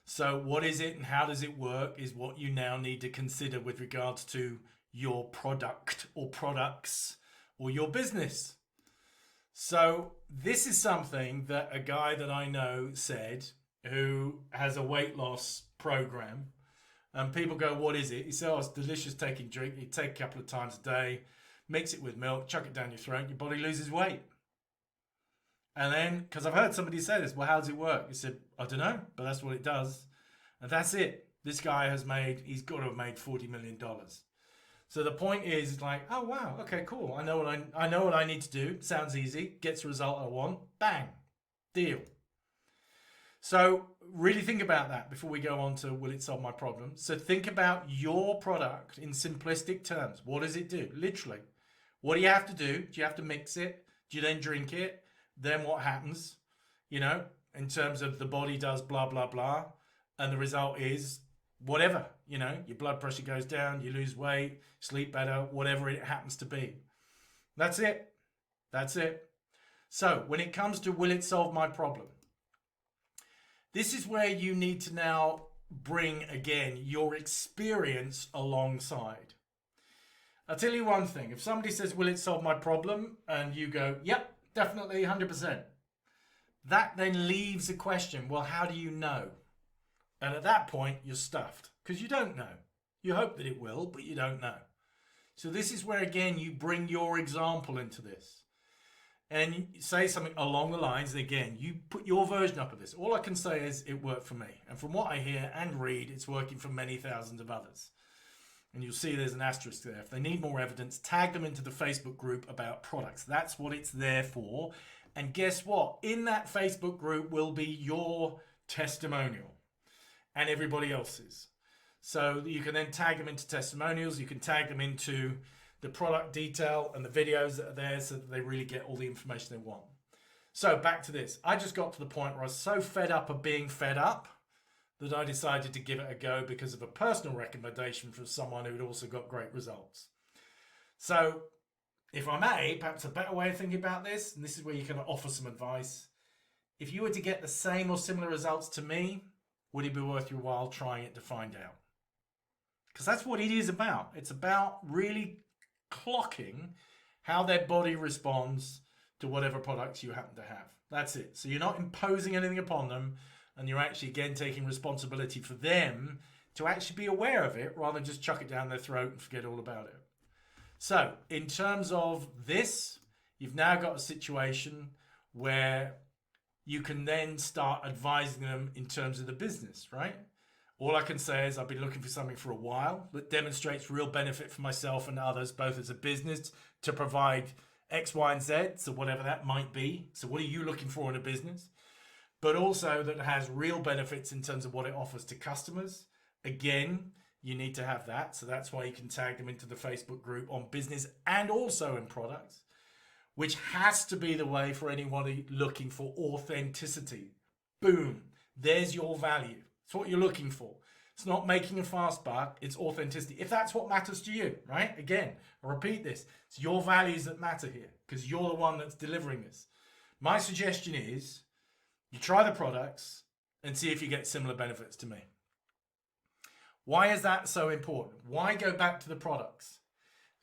So what is it and how does it work is what you now need to consider with regards to your product or products or your business. So this is something that a guy that I know said, who has a weight loss program. And people go, what is it? He said, it's delicious taking drink. You take a couple of times a day, mix it with milk, chuck it down your throat, your body loses weight. And then, because I've heard somebody say this, well, how does it work? He said, I don't know, but that's what it does. And that's it. This guy he's got to have made $40 million. So the point is like, oh, wow, okay, cool. I know what I need to do. Sounds easy. Gets the result I want. Bang. Deal. So really think about that before we go on to will it solve my problem. So think about your product in simplistic terms. What does it do? Literally. What do you have to do? Do you have to mix it? Do you then drink it? Then what happens? In terms of the body does blah, blah, blah. And the result is whatever, your blood pressure goes down, you lose weight, sleep better, whatever it happens to be. That's it. That's it. So when it comes to will it solve my problem? This is where you need to now bring, again, your experience alongside. I'll tell you one thing. If somebody says, will it solve my problem? And you go, yep, definitely, 100%. That then leaves a question, well, how do you know? And at that point, you're stuffed because you don't know. You hope that it will, but you don't know. So this is where, again, you bring your example into this. and you say something along the lines, and again, you put your version up of this. All I can say is it worked for me. And from what I hear and read, it's working for many thousands of others. And you'll see there's an asterisk there. If they need more evidence, tag them into the Facebook group about products. That's what it's there for. And guess what? In that Facebook group will be your testimonial and everybody else's. So you can then tag them into testimonials. You can tag them into the product detail and the videos that are there so that they really get all the information they want. So back to this. I just got to the point where I was so fed up of being fed up that I decided to give it a go because of a personal recommendation from someone who had also got great results. So if I may, perhaps a better way of thinking about this, and this is where you can offer some advice. If you were to get the same or similar results to me, would it be worth your while trying it to find out? Because that's what it is about. It's about really clocking how their body responds to whatever products you happen to have. That's it. So you're not imposing anything upon them, and you're actually, again, taking responsibility for them to actually be aware of it rather than just chuck it down their throat and forget all about it. So in terms of this, you've now got a situation where you can then start advising them in terms of the business, right? All I can say is I've been looking for something for a while that demonstrates real benefit for myself and others, both as a business to provide X, Y, and Z, so whatever that might be. So what are you looking for in a business? But also that has real benefits in terms of what it offers to customers. Again, you need to have that. So that's why you can tag them into the Facebook group on business and also in products, which has to be the way for anyone looking for authenticity. Boom, there's your value. It's what you're looking for. It's not making a fast buck, it's authenticity. If that's what matters to you, right? Again, I repeat this. It's your values that matter here because you're the one that's delivering this. My suggestion is you try the products and see if you get similar benefits to me. Why is that so important? Why go back to the products?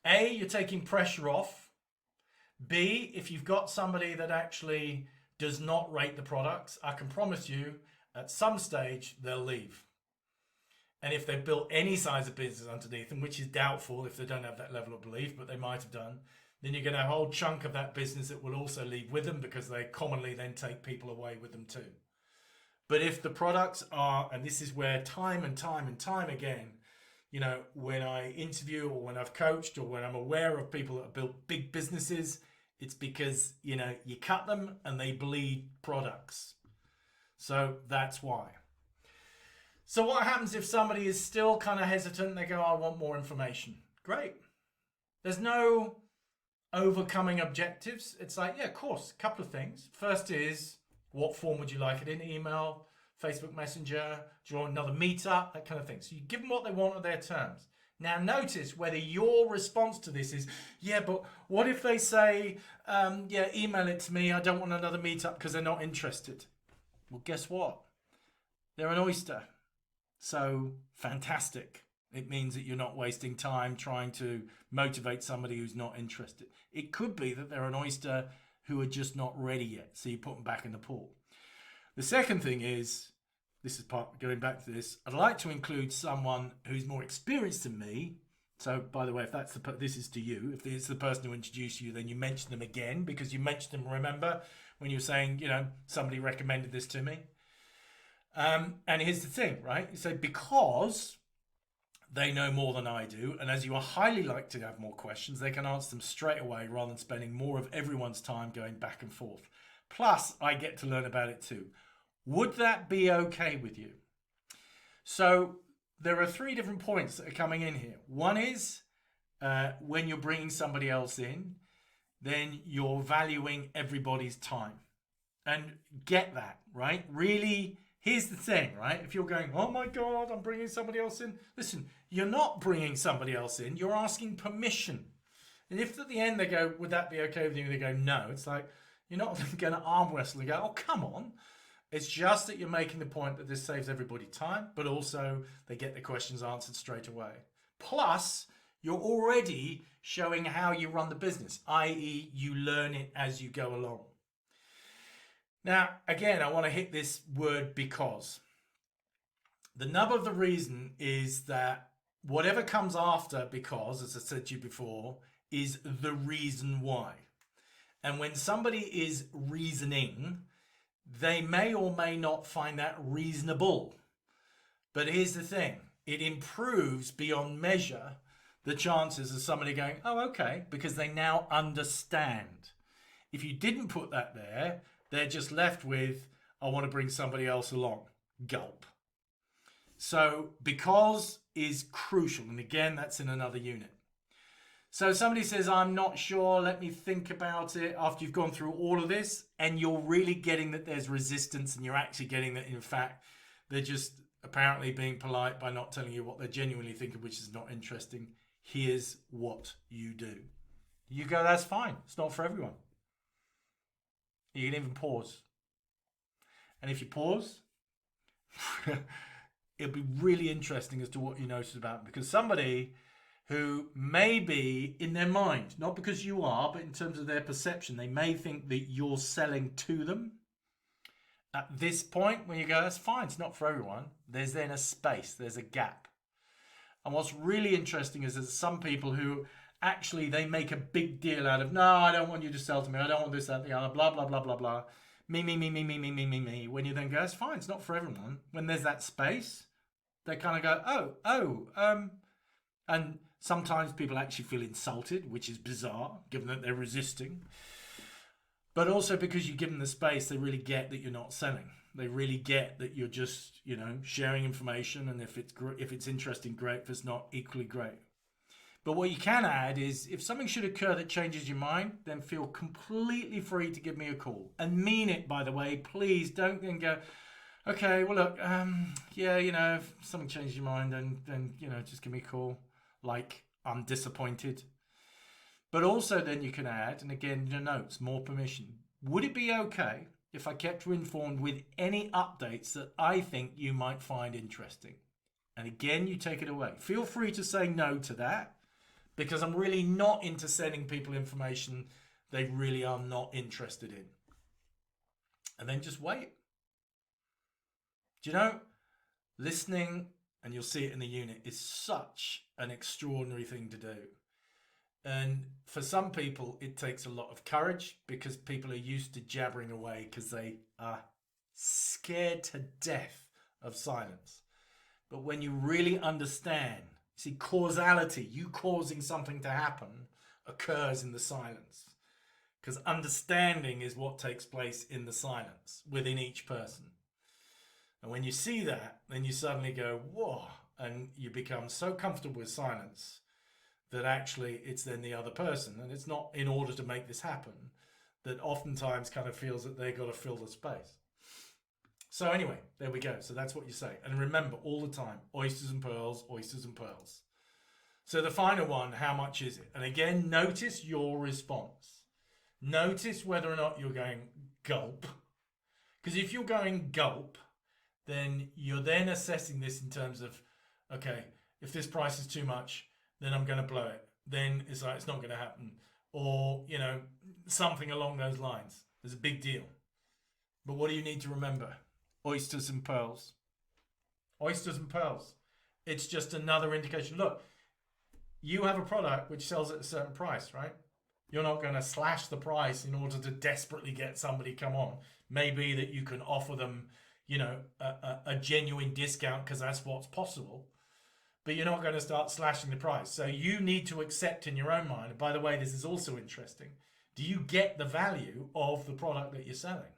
A, you're taking pressure off. B, if you've got somebody that actually does not rate the products, I can promise you at some stage they'll leave. And if they've built any size of business underneath them, which is doubtful if they don't have that level of belief, but they might have done, then you're going to have a whole chunk of that business that will also leave with them because they commonly then take people away with them too. But if the products are, and this is where time and time again, you know, when I interview or when I've coached or when I'm aware of people that have built big businesses, it's because, you know, you cut them and they bleed products. So that's why. So what happens if somebody is still kind of hesitant and they go, I want more information? Great. There's no overcoming objectives. It's like, yeah, of course, a couple of things. First is, what form would you like it in? Email, Facebook Messenger, do you want another meetup? That kind of thing. So you give them what they want on their terms. Now notice whether your response to this is, yeah, but what if they say, yeah, email it to me. I don't want another meetup because they're not interested. Well, guess what? They're an oyster. So fantastic. It means that you're not wasting time trying to motivate somebody who's not interested. It could be that they're an oyster who are just not ready yet. So you put them back in the pool. The second thing is, this is part going back to this, I'd like to include someone who's more experienced than me. So by the way, if that's this is to you, if it's the person who introduced you, then you mention them again because you mentioned them, remember, when you were saying, you know, somebody recommended this to me. And here's the thing, right? You say, because they know more than I do, and as you are highly likely to have more questions, they can answer them straight away rather than spending more of everyone's time going back and forth. Plus, I get to learn about it too. Would that be okay with you? So there are 3 different points that are coming in here. One is when you're bringing somebody else in, then you're valuing everybody's time. And get that, right? Really, here's the thing, right? If you're going, oh my God, I'm bringing somebody else in. Listen, you're not bringing somebody else in. You're asking permission. And if at the end they go, would that be okay with you? They go, no. It's like, you're not going to arm wrestle and go, oh, come on. It's just that you're making the point that this saves everybody time, but also they get their questions answered straight away. Plus, you're already showing how you run the business, i.e. you learn it as you go along. Now, again, I want to hit this word because. The nub of the reason is that whatever comes after because, as I said to you before, is the reason why. And when somebody is reasoning, they may or may not find that reasonable. But here's the thing, it improves beyond measure the chances of somebody going, oh, okay, because they now understand. If you didn't put that there, they're just left with, I want to bring somebody else along. Gulp. So because is crucial. And again, that's in another unit. So somebody says, I'm not sure, let me think about it, after you've gone through all of this, and you're really getting that there's resistance, and you're actually getting that, in fact, they're just apparently being polite by not telling you what they're genuinely thinking, which is not interesting. Here's what you do. You go, that's fine. It's not for everyone. You can even pause. And if you pause, it'll be really interesting as to what you notice about them. Because somebody who may be in their mind, not because you are, but in terms of their perception, they may think that you're selling to them. At this point, when you go, that's fine, it's not for everyone, there's then a space, there's a gap. And what's really interesting is that some people who actually, they make a big deal out of, no, I don't want you to sell to me, I don't want this, that, the other, blah, blah, blah, blah, blah. Me. When you then go, it's fine, it's not for everyone. When there's that space, they kind of go, and sometimes people actually feel insulted, which is bizarre, given that they're resisting. But also because you give them the space, they really get that you're not selling. They really get that you're just, sharing information. And if it's interesting, great. If it's not, equally great. But what you can add is, if something should occur that changes your mind, then feel completely free to give me a call. And mean it, by the way. Please don't then go, okay, well, look, if something changes your mind, then just give me a call. Like, I'm disappointed. But also then you can add, and again, your notes, more permission. Would it be okay if I kept you informed with any updates that I think you might find interesting? And again, you take it away. Feel free to say no to that, because I'm really not into sending people information they really are not interested in. And then just wait. Do you know, listening, and you'll see it in the unit, is such an extraordinary thing to do. And for some people, it takes a lot of courage, because people are used to jabbering away because they are scared to death of silence. But when you really understand, see, causality, you causing something to happen, occurs in the silence. Because understanding is what takes place in the silence within each person. And when you see that, then you suddenly go, whoa, and you become so comfortable with silence that actually it's then the other person, and it's not in order to make this happen, that oftentimes kind of feels that they've got to fill the space. So anyway, there we go. So that's what you say. And remember all the time, oysters and pearls, oysters and pearls. So the final one, how much is it? And again, notice your response. Notice whether or not you're going gulp. Because if you're going gulp, then you're then assessing this in terms of, okay, if this price is too much, then I'm going to blow it. Then it's like, it's not going to happen. Or, something along those lines. There's a big deal. But what do you need to remember? Oysters and pearls. Oysters and pearls. It's just another indication. Look, you have a product which sells at a certain price, right? You're not going to slash the price in order to desperately get somebody come on. Maybe that you can offer them, a genuine discount because that's what's possible. But you're not going to start slashing the price. So you need to accept in your own mind, and by the way, this is also interesting, do you get the value of the product that you're selling?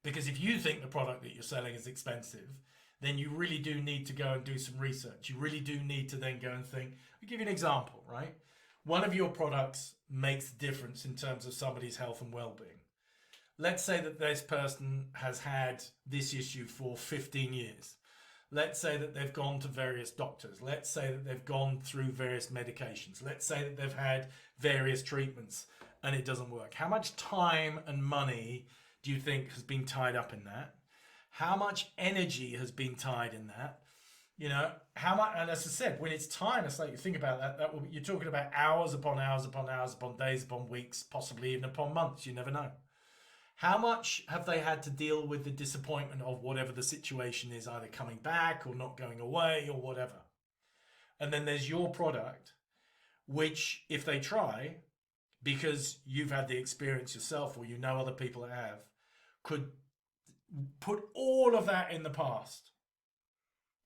Because if you think the product that you're selling is expensive, then you really do need to go and do some research. You really do need to then go and think. I'll give you an example, right? One of your products makes a difference in terms of somebody's health and well-being. Let's say that this person has had this issue for 15 years. Let's say that they've gone to various doctors. Let's say that they've gone through various medications. Let's say that they've had various treatments and it doesn't work. How much time and money do you think has been tied up in that? How much energy has been tied in that? How much, and as I said, when it's time, it's like you think about that you're talking about hours upon hours upon hours upon days upon weeks, possibly even upon months, you never know. How much have they had to deal with the disappointment of whatever the situation is, either coming back or not going away or whatever? And then there's your product, which if they try, because you've had the experience yourself or you know other people that have, could put all of that in the past.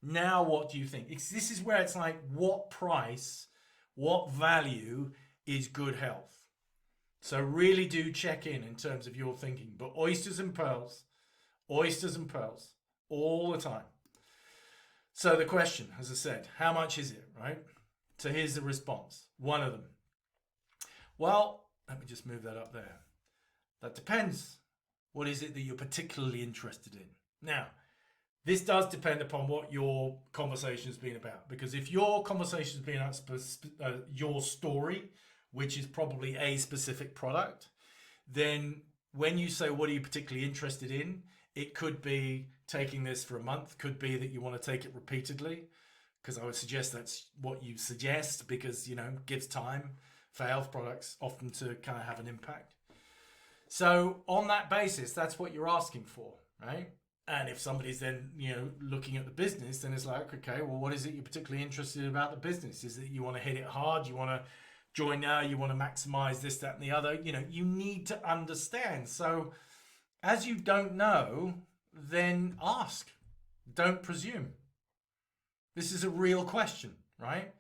Now what do you think? This is where it's like, what price, what value is good health? So really do check in terms of your thinking. But oysters and pearls all the time. So the question, as I said, how much is it, right? So here's the response. One of them. Well, let me just move that up there. That depends. What is it that you're particularly interested in? Now, this does depend upon what your conversation has been about. Because if your conversation has been about your story, which is probably a specific product, then when you say, what are you particularly interested in? It could be taking this for a month. Could be that you want to take it repeatedly, because I would suggest that's what you suggest, because, you know, gives time for health products often to kind of have an impact. So on that basis, that's what you're asking for, right? And if somebody's then, you know, looking at the business, then it's like, okay, well, what is it you're particularly interested about the business? Is it you want to hit it hard? You want to join now? You want to maximize this, that, and the other? You know, you need to understand. So as you don't know, then ask. Don't presume. This is a real question, right?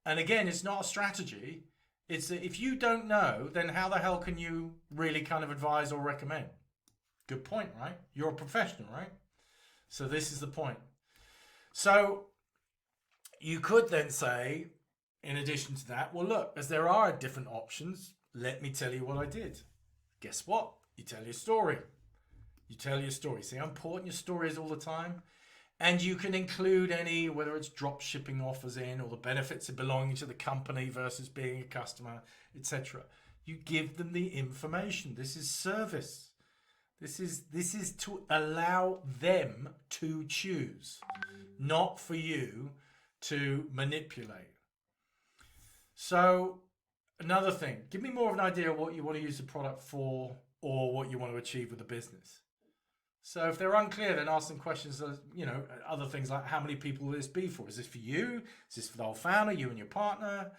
And again, it's not a strategy. It's that if you don't know, then how the hell can you really kind of advise or recommend? Good point, right? You're a professional, right? So this is the point. So you could then say, in addition to that, well, look, as there are different options, let me tell you what I did. Guess what? You tell your story. You tell your story. See how important your story is all the time? And you can include any, whether it's drop shipping offers in, or the benefits of belonging to the company versus being a customer, etc. You give them the information. This is service. This is to allow them to choose, not for you to manipulate. So another thing, give me more of an idea of what you want to use the product for, or what you want to achieve with the business. So if they're unclear, then ask them questions, you know, other things like, how many people will this be for? Is this for you? Is this for the whole family, you and your partner?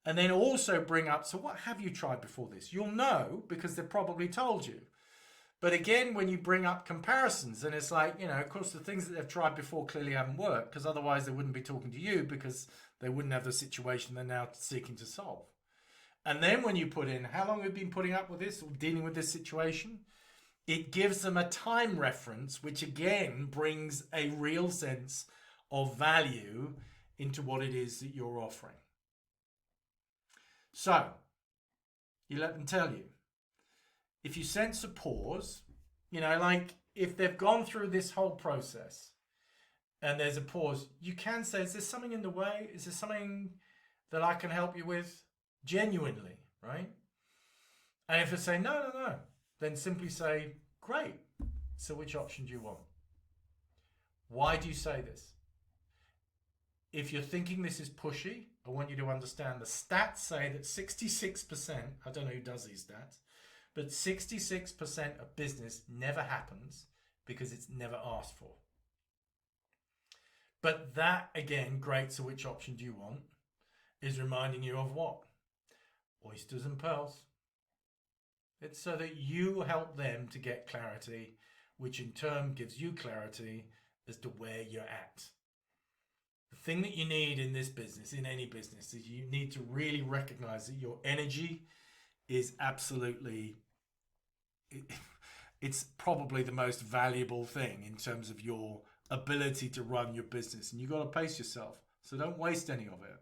And then also bring up, so what have you tried before this? You'll know because they've probably told you. But again, when you bring up comparisons, then it's like, you know, of course, the things that they've tried before clearly haven't worked, because otherwise they wouldn't be talking to you, because they wouldn't have the situation they're now seeking to solve. And then when you put in, how long have you been putting up with this or dealing with this situation? It gives them a time reference, which again brings a real sense of value into what it is that you're offering. So you let them tell you. If you sense a pause, you know, like if they've gone through this whole process and there's a pause, you can say, is there something in the way? Is there something that I can help you with genuinely, right? And if they say, no, then simply say, great. So which option do you want? Why do you say this? If you're thinking this is pushy, I want you to understand the stats say that 66%, I don't know who does these stats, but 66% of business never happens because it's never asked for. But that, again, great, so which option do you want, is reminding you of what? Oysters and pearls. It's so that you help them to get clarity, which in turn gives you clarity as to where you're at. The thing that you need in this business, in any business, is you need to really recognize that your energy is absolutely, it's probably the most valuable thing in terms of your ability to run your business. And you've got to pace yourself. So don't waste any of it.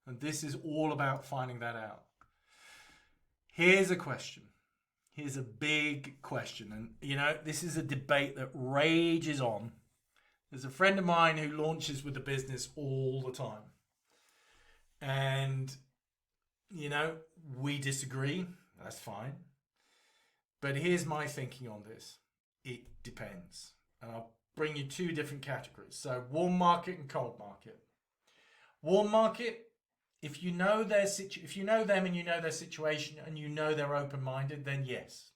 And this is all about finding that out. Here's a question. Here's a big question. And, you know, this is a debate that rages on. There's a friend of mine who launches with the business all the time. And, you know, we disagree. That's fine. But here's my thinking on this. It depends. And I'll bring you two different categories. So warm market and cold market. Warm market, if you know if you know them and you know their situation and you know they're open-minded, then yes.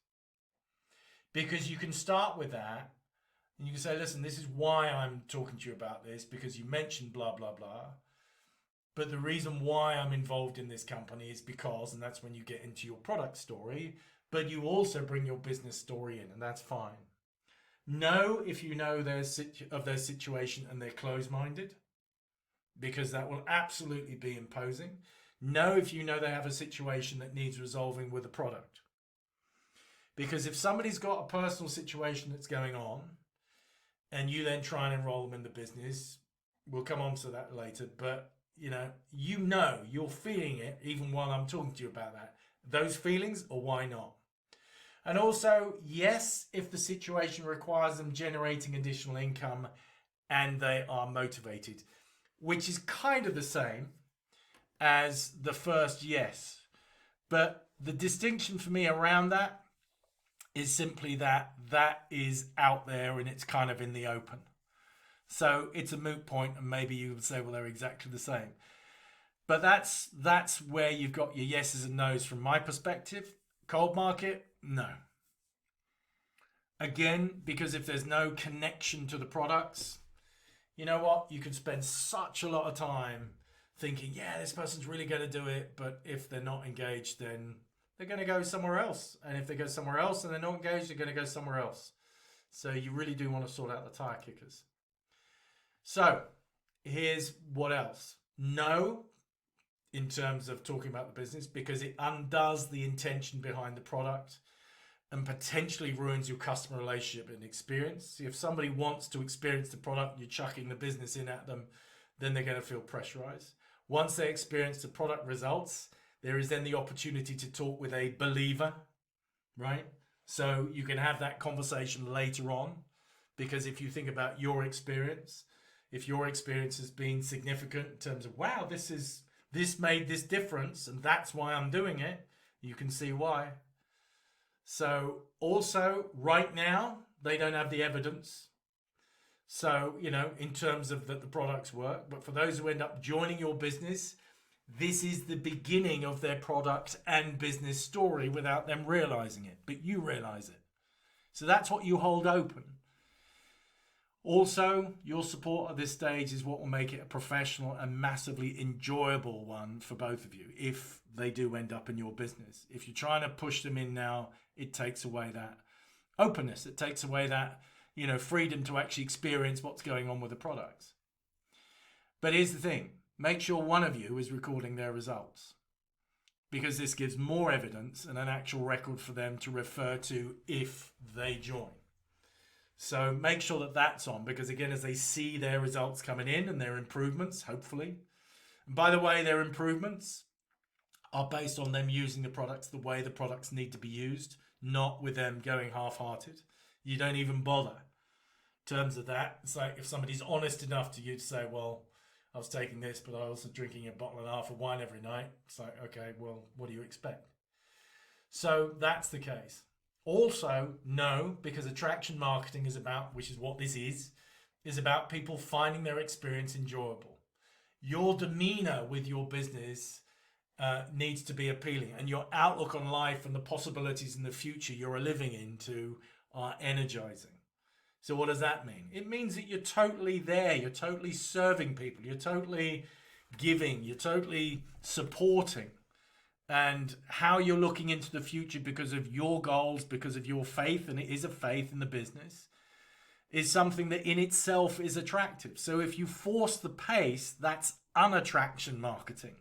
Because you can start with that and you can say, listen, this is why I'm talking to you about this, because you mentioned blah, blah, blah. But the reason why I'm involved in this company is because, and that's when you get into your product story, but you also bring your business story in, and that's fine. No, if you know their situation and they're closed-minded, because that will absolutely be imposing. No, if you know they have a situation that needs resolving with a product. Because if somebody's got a personal situation that's going on, and you then try and enroll them in the business, we'll come on to that later, but you're feeling it even while I'm talking to you about that. Those feelings, or why not? And also, yes, if the situation requires them generating additional income and they are motivated, which is kind of the same as the first yes. But the distinction for me around that is simply that is out there and it's kind of in the open. So it's a moot point, and maybe you would say, well, they're exactly the same. But that's where you've got your yeses and nos from my perspective. Cold market, no. Again, because if there's no connection to the products, you know what? You can spend such a lot of time thinking, yeah, this person's really going to do it. But if they're not engaged, then they're going to go somewhere else. And if they go somewhere else and they're not engaged, they're going to go somewhere else. So you really do want to sort out the tire kickers. So here's what else. No, in terms of talking about the business, because it undoes the intention behind the product and potentially ruins your customer relationship and experience. See, if somebody wants to experience the product and you're chucking the business in at them, then they're going to feel pressurized. Once they experience the product results, there is then the opportunity to talk with a believer, right? So you can have that conversation later on, because if you think about your experience, if your experience has been significant in terms of, wow, this made this difference and that's why I'm doing it, you can see why. So also right now, they don't have the evidence. So, in terms of that the products work, but for those who end up joining your business, this is the beginning of their product and business story without them realizing it, but you realize it. So that's what you hold open. Also, your support at this stage is what will make it a professional and massively enjoyable one for both of you if they do end up in your business. If you're trying to push them in now, it takes away that openness. It takes away that, freedom to actually experience what's going on with the products. But here's the thing. Make sure one of you is recording their results, because this gives more evidence and an actual record for them to refer to if they join. So make sure that that's on, because again, as they see their results coming in and their improvements, hopefully. And by the way, their improvements are based on them using the products the way the products need to be used, not with them going half-hearted. You don't even bother. In terms of that, it's like if somebody's honest enough to you to say, well, I was taking this, but I was also drinking a bottle and a half of wine every night. It's like, okay, well, what do you expect? So that's the case. Also, no, because attraction marketing is about, which is what this is about people finding their experience enjoyable. Your demeanor with your business needs to be appealing, and your outlook on life and the possibilities in the future you're living into are energizing. So what does that mean? It means that you're totally there, you're totally serving people, you're totally giving, you're totally supporting. And how you're looking into the future because of your goals, because of your faith, and it is a faith in the business, is something that in itself is attractive. So if you force the pace, that's unattraction marketing.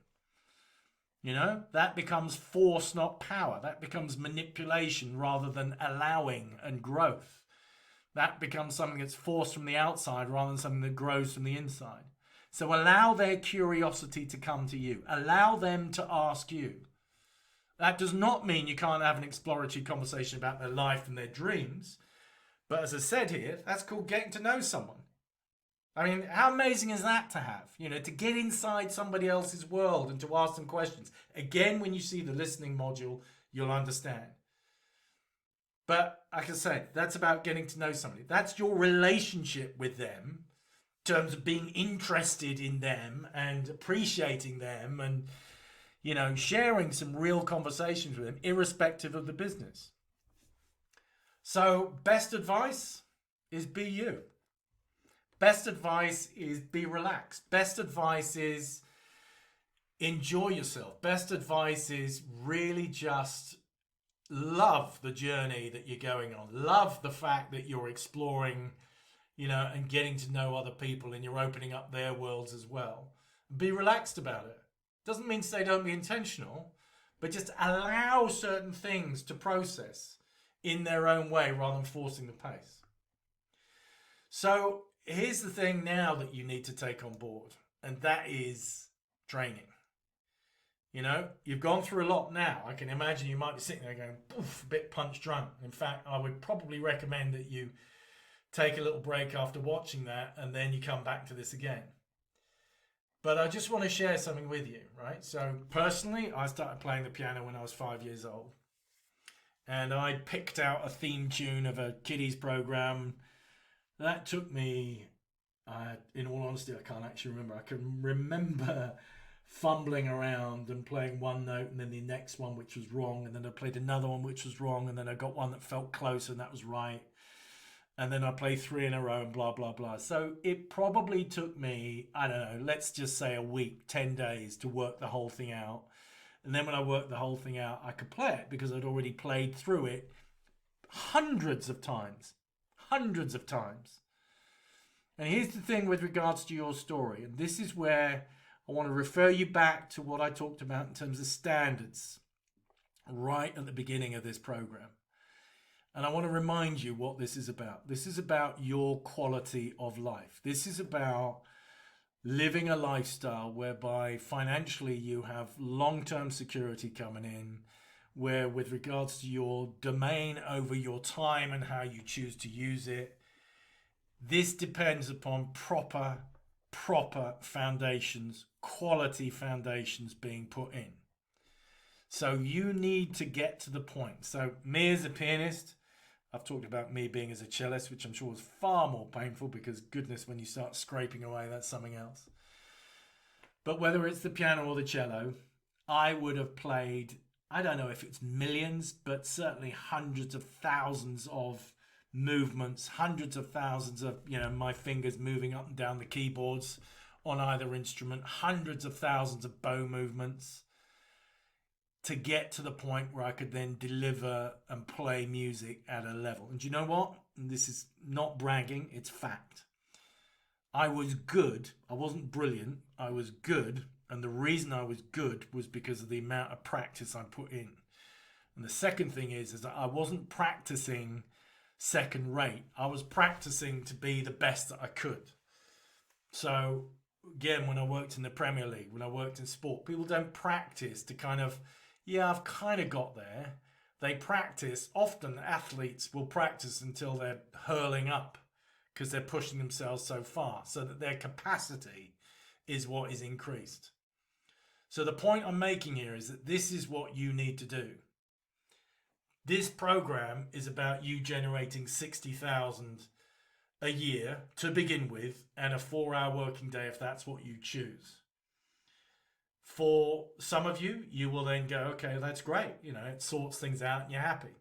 That becomes force, not power. That becomes manipulation rather than allowing and growth. That becomes something that's forced from the outside rather than something that grows from the inside. So allow their curiosity to come to you. Allow them to ask you. That does not mean you can't have an exploratory conversation about their life and their dreams. But as I said here, that's called getting to know someone. I mean, how amazing is that to have? To get inside somebody else's world and to ask them questions. Again, when you see the listening module, you'll understand. But like I said, that's about getting to know somebody. That's your relationship with them in terms of being interested in them and appreciating them and sharing some real conversations with them, irrespective of the business. So best advice is be you. Best advice is be relaxed. Best advice is enjoy yourself. Best advice is really just love the journey that you're going on. Love the fact that you're exploring, and getting to know other people, and you're opening up their worlds as well. Be relaxed about it. Doesn't mean to say don't be intentional, but just allow certain things to process in their own way rather than forcing the pace. So here's the thing now that you need to take on board, and that is training. You've gone through a lot now. I can imagine you might be sitting there going, poof, a bit punch drunk. In fact, I would probably recommend that you take a little break after watching that and then you come back to this again. But I just want to share something with you, right? So personally, I started playing the piano when I was 5 years old. And I picked out a theme tune of a kiddies program. That took me, in all honesty, I can't actually remember. I can remember fumbling around and playing one note and then the next one which was wrong, and then I played another one which was wrong, and then I got one that felt close and that was right, and then I played 3 in a row and blah blah blah. So it probably took me, I don't know, let's just say a week, 10 days to work the whole thing out. And then when I worked the whole thing out, I could play it because I'd already played through it hundreds of times. And here's the thing with regards to your story, and this is where I want to refer you back to what I talked about in terms of standards right at the beginning of this program. And I want to remind you what this is about. This is about your quality of life. This is about living a lifestyle whereby financially you have long-term security coming in, where with regards to your domain over your time and how you choose to use it, this depends upon proper foundations, quality foundations being put in. So you need to get to the point. So me as a pianist, I've talked about me being as a cellist, which I'm sure is far more painful because goodness, when you start scraping away, that's something else. But whether it's the piano or the cello, I would have played, I don't know if it's millions, but certainly hundreds of thousands of movements, hundreds of thousands of, my fingers moving up and down the keyboards on either instrument, hundreds of thousands of bow movements to get to the point where I could then deliver and play music at a level. And do you know what? And this is not bragging, it's fact. I was good. I wasn't brilliant. I was good. And the reason I was good was because of the amount of practice I put in. And the second thing is that I wasn't practicing second rate. I was practicing to be the best that I could. So again, when I worked in the Premier League, when I worked in sport, people don't practice to kind of, I've kind of got there. They practice, often athletes will practice until they're hurling up because they're pushing themselves so far so that their capacity is what is increased. So the point I'm making here is that this is what you need to do. This program is about you generating 60,000 a year to begin with, and a 4-hour working day if that's what you choose. For some of you, you will then go, okay, that's great. It sorts things out and you're happy.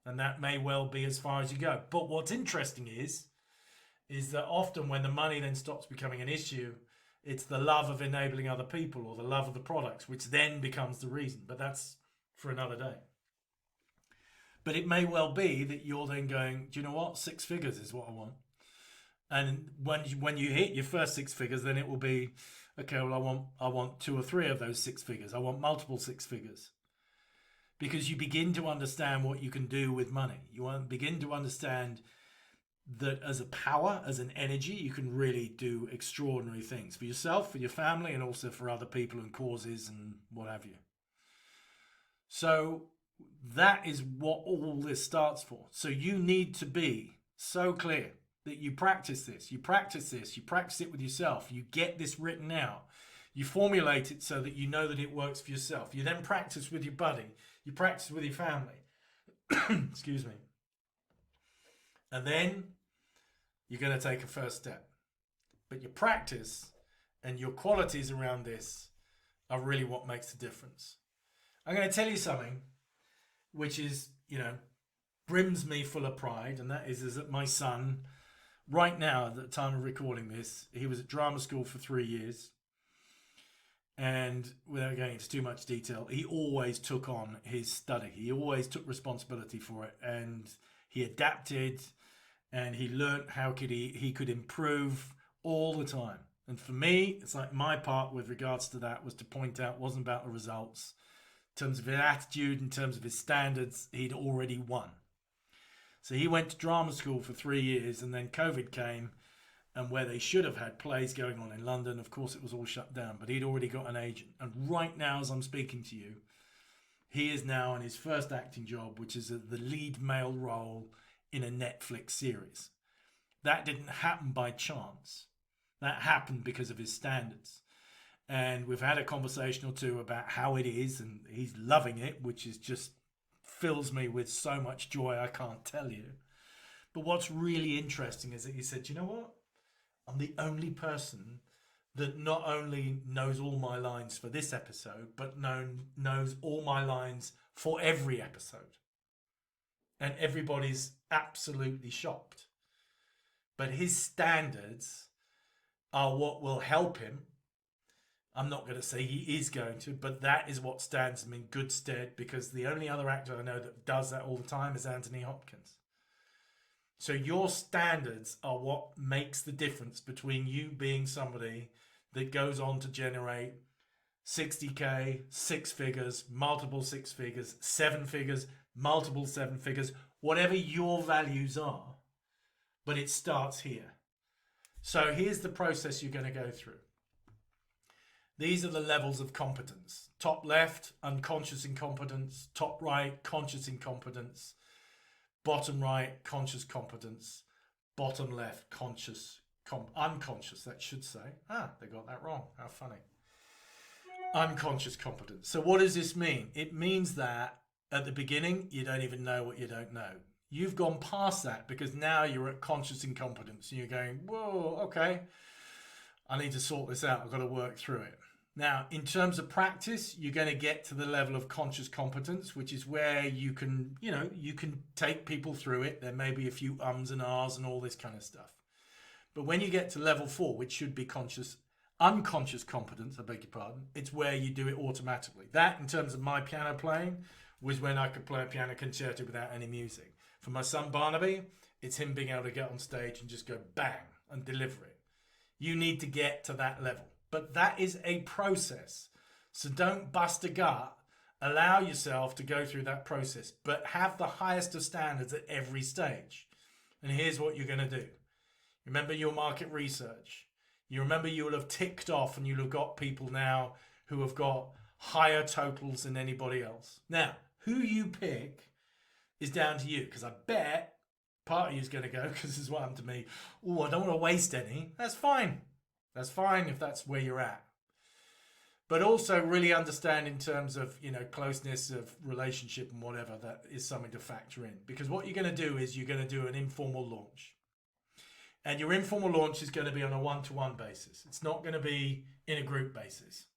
And that may well be as far as you go. But what's interesting is that often when the money then stops becoming an issue, it's the love of enabling other people or the love of the products, which then becomes the reason. But that's for another day. But it may well be that you're then going, do you know what? 6 figures is what I want. And when you hit your first 6 figures, then it will be, okay, well, I want 2 or 3 of those 6 figures. I want multiple 6 figures. Because you begin to understand what you can do with money. You begin to understand that as a power, as an energy, you can really do extraordinary things for yourself, for your family, and also for other people and causes and what have you. So that is what all this starts for. So you need to be so clear that you practice this, you practice it with yourself, you get this written out, you formulate it so that you know that it works for yourself. You then practice with your buddy, you practice with your family. Excuse me. And then you're going to take a first step. But your practice and your qualities around this are really what makes the difference. I'm going to tell you something which is, brims me full of pride, and that is that my son, right now, at the time of recording this, he was at drama school for 3 years. And without going into too much detail, he always took on his study. He always took responsibility for it, and he adapted, and he learned how he could improve all the time. And for me, it's like my part with regards to that was to point out it wasn't about the results. In terms of his attitude, in terms of his standards, he'd already won. So he went to drama school for 3 years, and then COVID came, and where they should have had plays going on in London, of course, it was all shut down. But he'd already got an agent. And right now, as I'm speaking to you, he is now in his first acting job, which is the lead male role in a Netflix series. That didn't happen by chance. That happened because of his standards. And we've had a conversation or two about how it is, and he's loving it, which is just fills me with so much joy I can't tell you. But what's really interesting is that he said, you know what? I'm the only person that not only knows all my lines for this episode, but knows all my lines for every episode. And everybody's absolutely shocked. But his standards are what will help him. I'm not going to say he is going to, but that is what stands him in good stead, because the only other actor I know that does that all the time is Anthony Hopkins. So your standards are what makes the difference between you being somebody that goes on to generate 60K, 6 figures, multiple 6 figures, 7 figures, multiple 7 figures, whatever your values are. But it starts here. So here's the process you're going to go through. These are the levels of competence. Top left, unconscious incompetence. Top right, conscious incompetence. Bottom right, conscious competence. Bottom left, unconscious, that should say. They got that wrong. How funny. Unconscious competence. So what does this mean? It means that at the beginning, you don't even know what you don't know. You've gone past that because now you're at conscious incompetence and you're going, whoa, okay, I need to sort this out. I've got to work through it. Now, in terms of practice, you're going to get to the level of conscious competence, which is where you can take people through it. There may be a few ums and ahs and all this kind of stuff. But when you get to level 4, which should be unconscious competence, I beg your pardon, it's where you do it automatically. That, in terms of my piano playing, was when I could play a piano concerto without any music. For my son Barnaby, it's him being able to get on stage and just go bang and deliver it. You need to get to that level. But that is a process. So don't bust a gut. Allow yourself to go through that process, but have the highest of standards at every stage. And here's what you're going to do. Remember your market research. You remember you will have ticked off and you'll have got people now who have got higher totals than anybody else. Now, who you pick is down to you, because I bet part of you is going to go, because this is what happened to me, oh, I don't want to waste any. That's fine. That's fine if that's where you're at. But also really understand in terms of, closeness of relationship and whatever, that is something to factor in. Because what you're going to do is you're going to do an informal launch. And your informal launch is going to be on a one-to-one basis. It's not going to be in a group basis.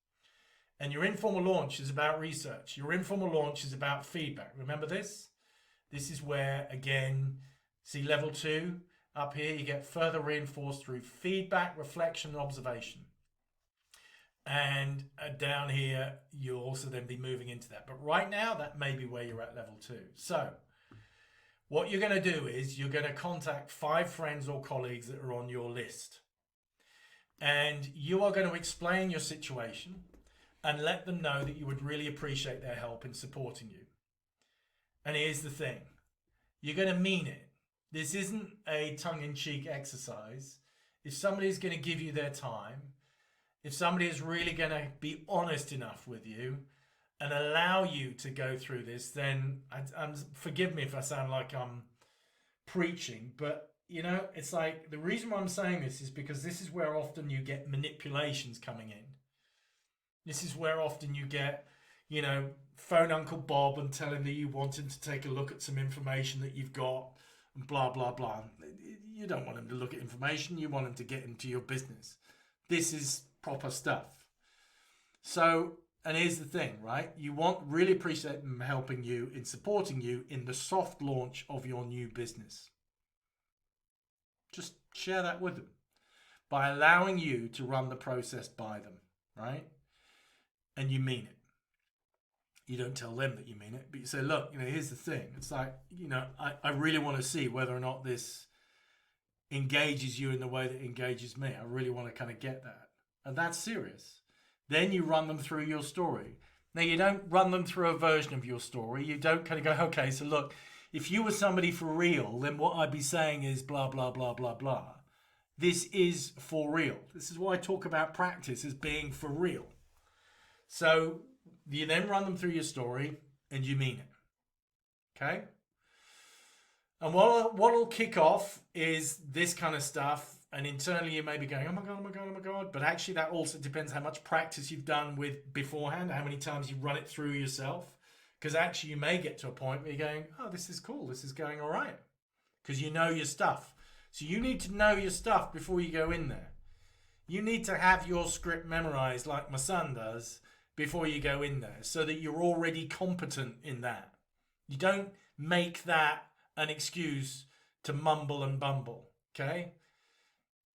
And your informal launch is about research. Your informal launch is about feedback. Remember this? This is where, again, see level 2? Up here, you get further reinforced through feedback, reflection, and observation. And down here, you'll also then be moving into that. But right now, that may be where you're at level 2. So what you're going to do is you're going to contact 5 friends or colleagues that are on your list. And you are going to explain your situation and let them know that you would really appreciate their help in supporting you. And here's the thing. You're going to mean it. This isn't a tongue-in-cheek exercise. If somebody's going to give you their time, if somebody is really going to be honest enough with you and allow you to go through this, then forgive me if I sound like I'm preaching, but it's like the reason why I'm saying this is because this is where often you get manipulations coming in. This is where often you get, phone Uncle Bob and tell him that you want him to take a look at some information that you've got. Blah, blah, blah. You don't want him to look at information. You want him to get into your business. This is proper stuff. So, and here's the thing, right? You really appreciate them helping you in supporting you in the soft launch of your new business. Just share that with them by allowing you to run the process by them, right? and you mean it. You don't tell them that you mean it, but you say, look, here's the thing. It's like, I really want to see whether or not this engages you in the way that engages me. I really want to kind of get that. And that's serious. Then you run them through your story. Now, you don't run them through a version of your story. You don't kind of go, okay, so look, if you were somebody for real, then what I'd be saying is blah, blah, blah, blah, blah. This is for real. This is why I talk about practice as being for real. So you then run them through your story and you mean it. Okay? And what'll kick off is this kind of stuff. And internally you may be going, oh my God, oh my God, oh my God. But actually that also depends how much practice you've done with beforehand, how many times you run it through yourself. Because actually you may get to a point where you're going, oh, this is cool. This is going all right. Because you know your stuff. So you need to know your stuff before you go in there. You need to have your script memorized like my son does before you go in there so that you're already competent in that. You don't make that an excuse to mumble and bumble, okay?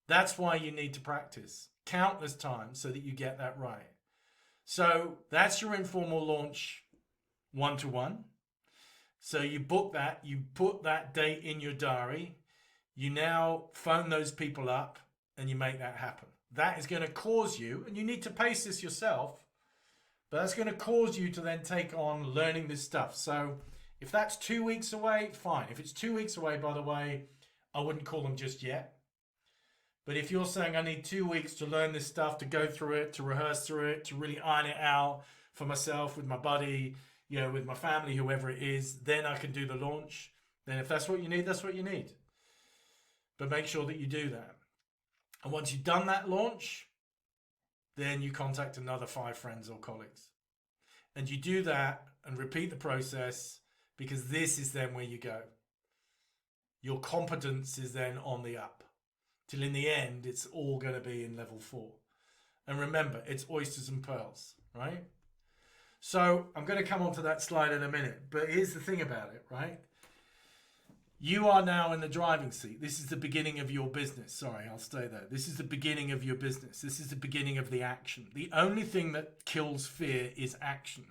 That's why you need to practice countless times so that you get that right. So that's your informal launch one-to-one. So you book that, you put that date in your diary. You now phone those people up and you make that happen. That is going to cause you, and you need to pace this yourself, but that's going to cause you to then take on learning this stuff. So if that's 2 weeks away, fine. If it's 2 weeks away, by the way, I wouldn't call them just yet. But if you're saying I need 2 weeks to learn this stuff, to go through it, to rehearse through it, to really iron it out for myself, with my buddy, with my family, whoever it is, then I can do the launch. Then if that's what you need, that's what you need. But make sure that you do that. And once you've done that launch, then you contact another 5 friends or colleagues. And you do that and repeat the process, because this is then where you go. Your competence is then on the up. Till in the end, it's all going to be in level 4. And remember, it's oysters and pearls, right? So I'm going to come on to that slide in a minute. But here's the thing about it, right? You are now in the driving seat. This is the beginning of your business. Sorry, I'll stay there. This is the beginning of your business. This is the beginning of the action. The only thing that kills fear is action.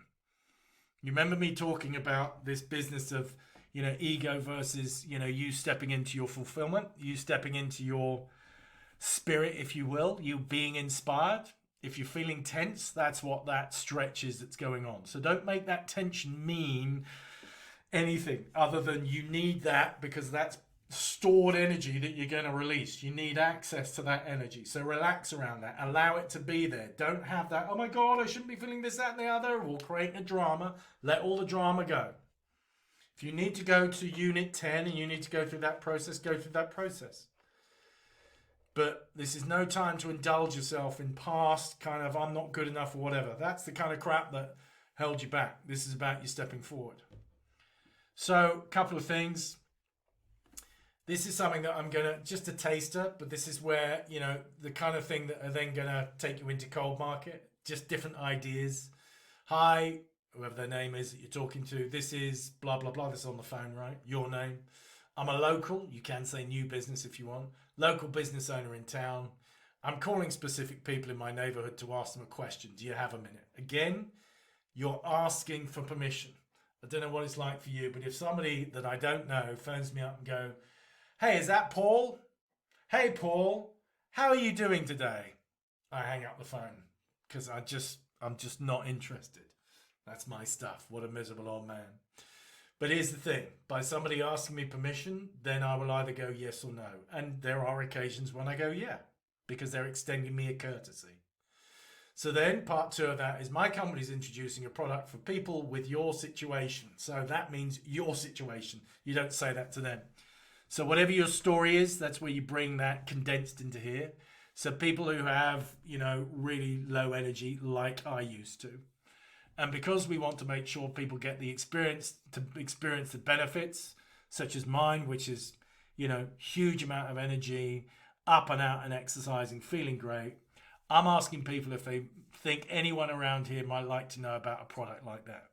You remember me talking about this business of, ego versus, you stepping into your fulfillment, you stepping into your spirit, if you will, you being inspired. If you're feeling tense, that's what that stretch is that's going on. So don't make that tension mean anything other than you need that, because that's stored energy that you're going to release. You need access to that energy. So relax around that. Allow it to be there. Don't have that, oh my God, I shouldn't be feeling this, that, and the other, or creating a drama. Let all the drama go. If you need to go to unit 10 and you need to go through that process, go through that process. But this is no time to indulge yourself in past kind of, I'm not good enough or whatever. That's the kind of crap that held you back. This is about you stepping forward. So, a couple of things. This is something that I'm going to, just a taster, but this is where, the kind of thing that are then going to take you into cold market. Just different ideas. Hi, whoever their name is that you're talking to. This is blah, blah, blah. This is on the phone, right? Your name. I'm a local. You can say new business if you want. Local business owner in town. I'm calling specific people in my neighborhood to ask them a question. Do you have a minute? Again, you're asking for permission. I don't know what it's like for you, but if somebody that I don't know phones me up and go, hey, is that Paul? Hey, Paul, how are you doing today? I hang up the phone because I'm just not interested. That's my stuff. What a miserable old man. But here's the thing. By somebody asking me permission, then I will either go yes or no. And there are occasions when I go yeah, because they're extending me a courtesy. So then part 2 of that is my company's introducing a product for people with your situation. So that means your situation. You don't say that to them. So whatever your story is, that's where you bring that condensed into here. So people who have, really low energy like I used to. And because we want to make sure people get the experience to experience the benefits, such as mine, which is, huge amount of energy, up and out and exercising, feeling great. I'm asking people if they think anyone around here might like to know about a product like that.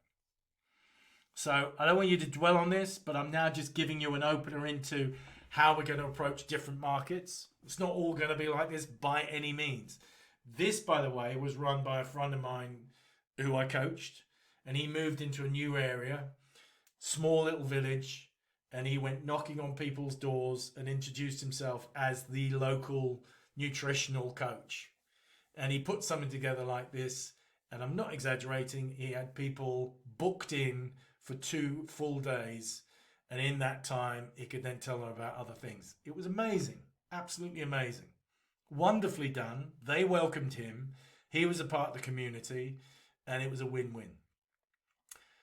So I don't want you to dwell on this, but I'm now just giving you an opener into how we're going to approach different markets. It's not all going to be like this by any means. This, by the way, was run by a friend of mine who I coached, and he moved into a new area, small little village, and he went knocking on people's doors and introduced himself as the local nutritional coach. And he put something together like this, and I'm not exaggerating, he had people booked in for 2 full days, and in that time he could then tell them about other things. It was amazing, absolutely amazing, wonderfully done. They welcomed him, he was a part of the community, and it was a win-win.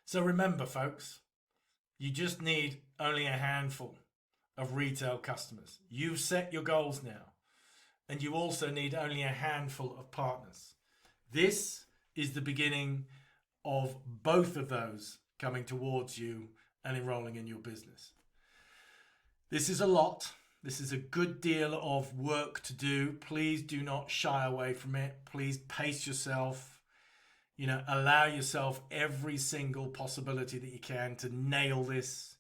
So remember, folks, you just need only a handful of retail customers. You've set your goals now, and you also need only a handful of partners. This is the beginning of both of those coming towards you and enrolling in your business. This is a lot. This is a good deal of work to do. Please do not shy away from it. Please pace yourself. Allow yourself every single possibility that you can to nail this.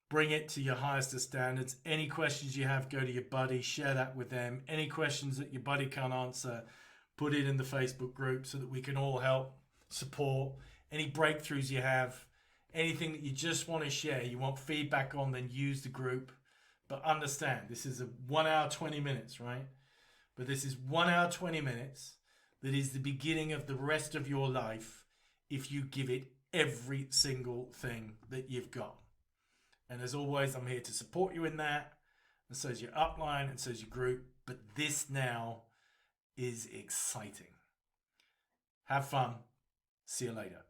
Bring it to your highest of standards. Any questions you have, go to your buddy, share that with them. Any questions that your buddy can't answer, put it in the Facebook group so that we can all help, support. Any breakthroughs you have, anything that you just want to share, you want feedback on, then use the group. But understand, this is a 1 hour, 20 minutes, right? But this is 1 hour, 20 minutes that is the beginning of the rest of your life if you give it every single thing that you've got. And as always, I'm here to support you in that. And so is your upline, and so is your group. But this now is exciting. Have fun. See you later.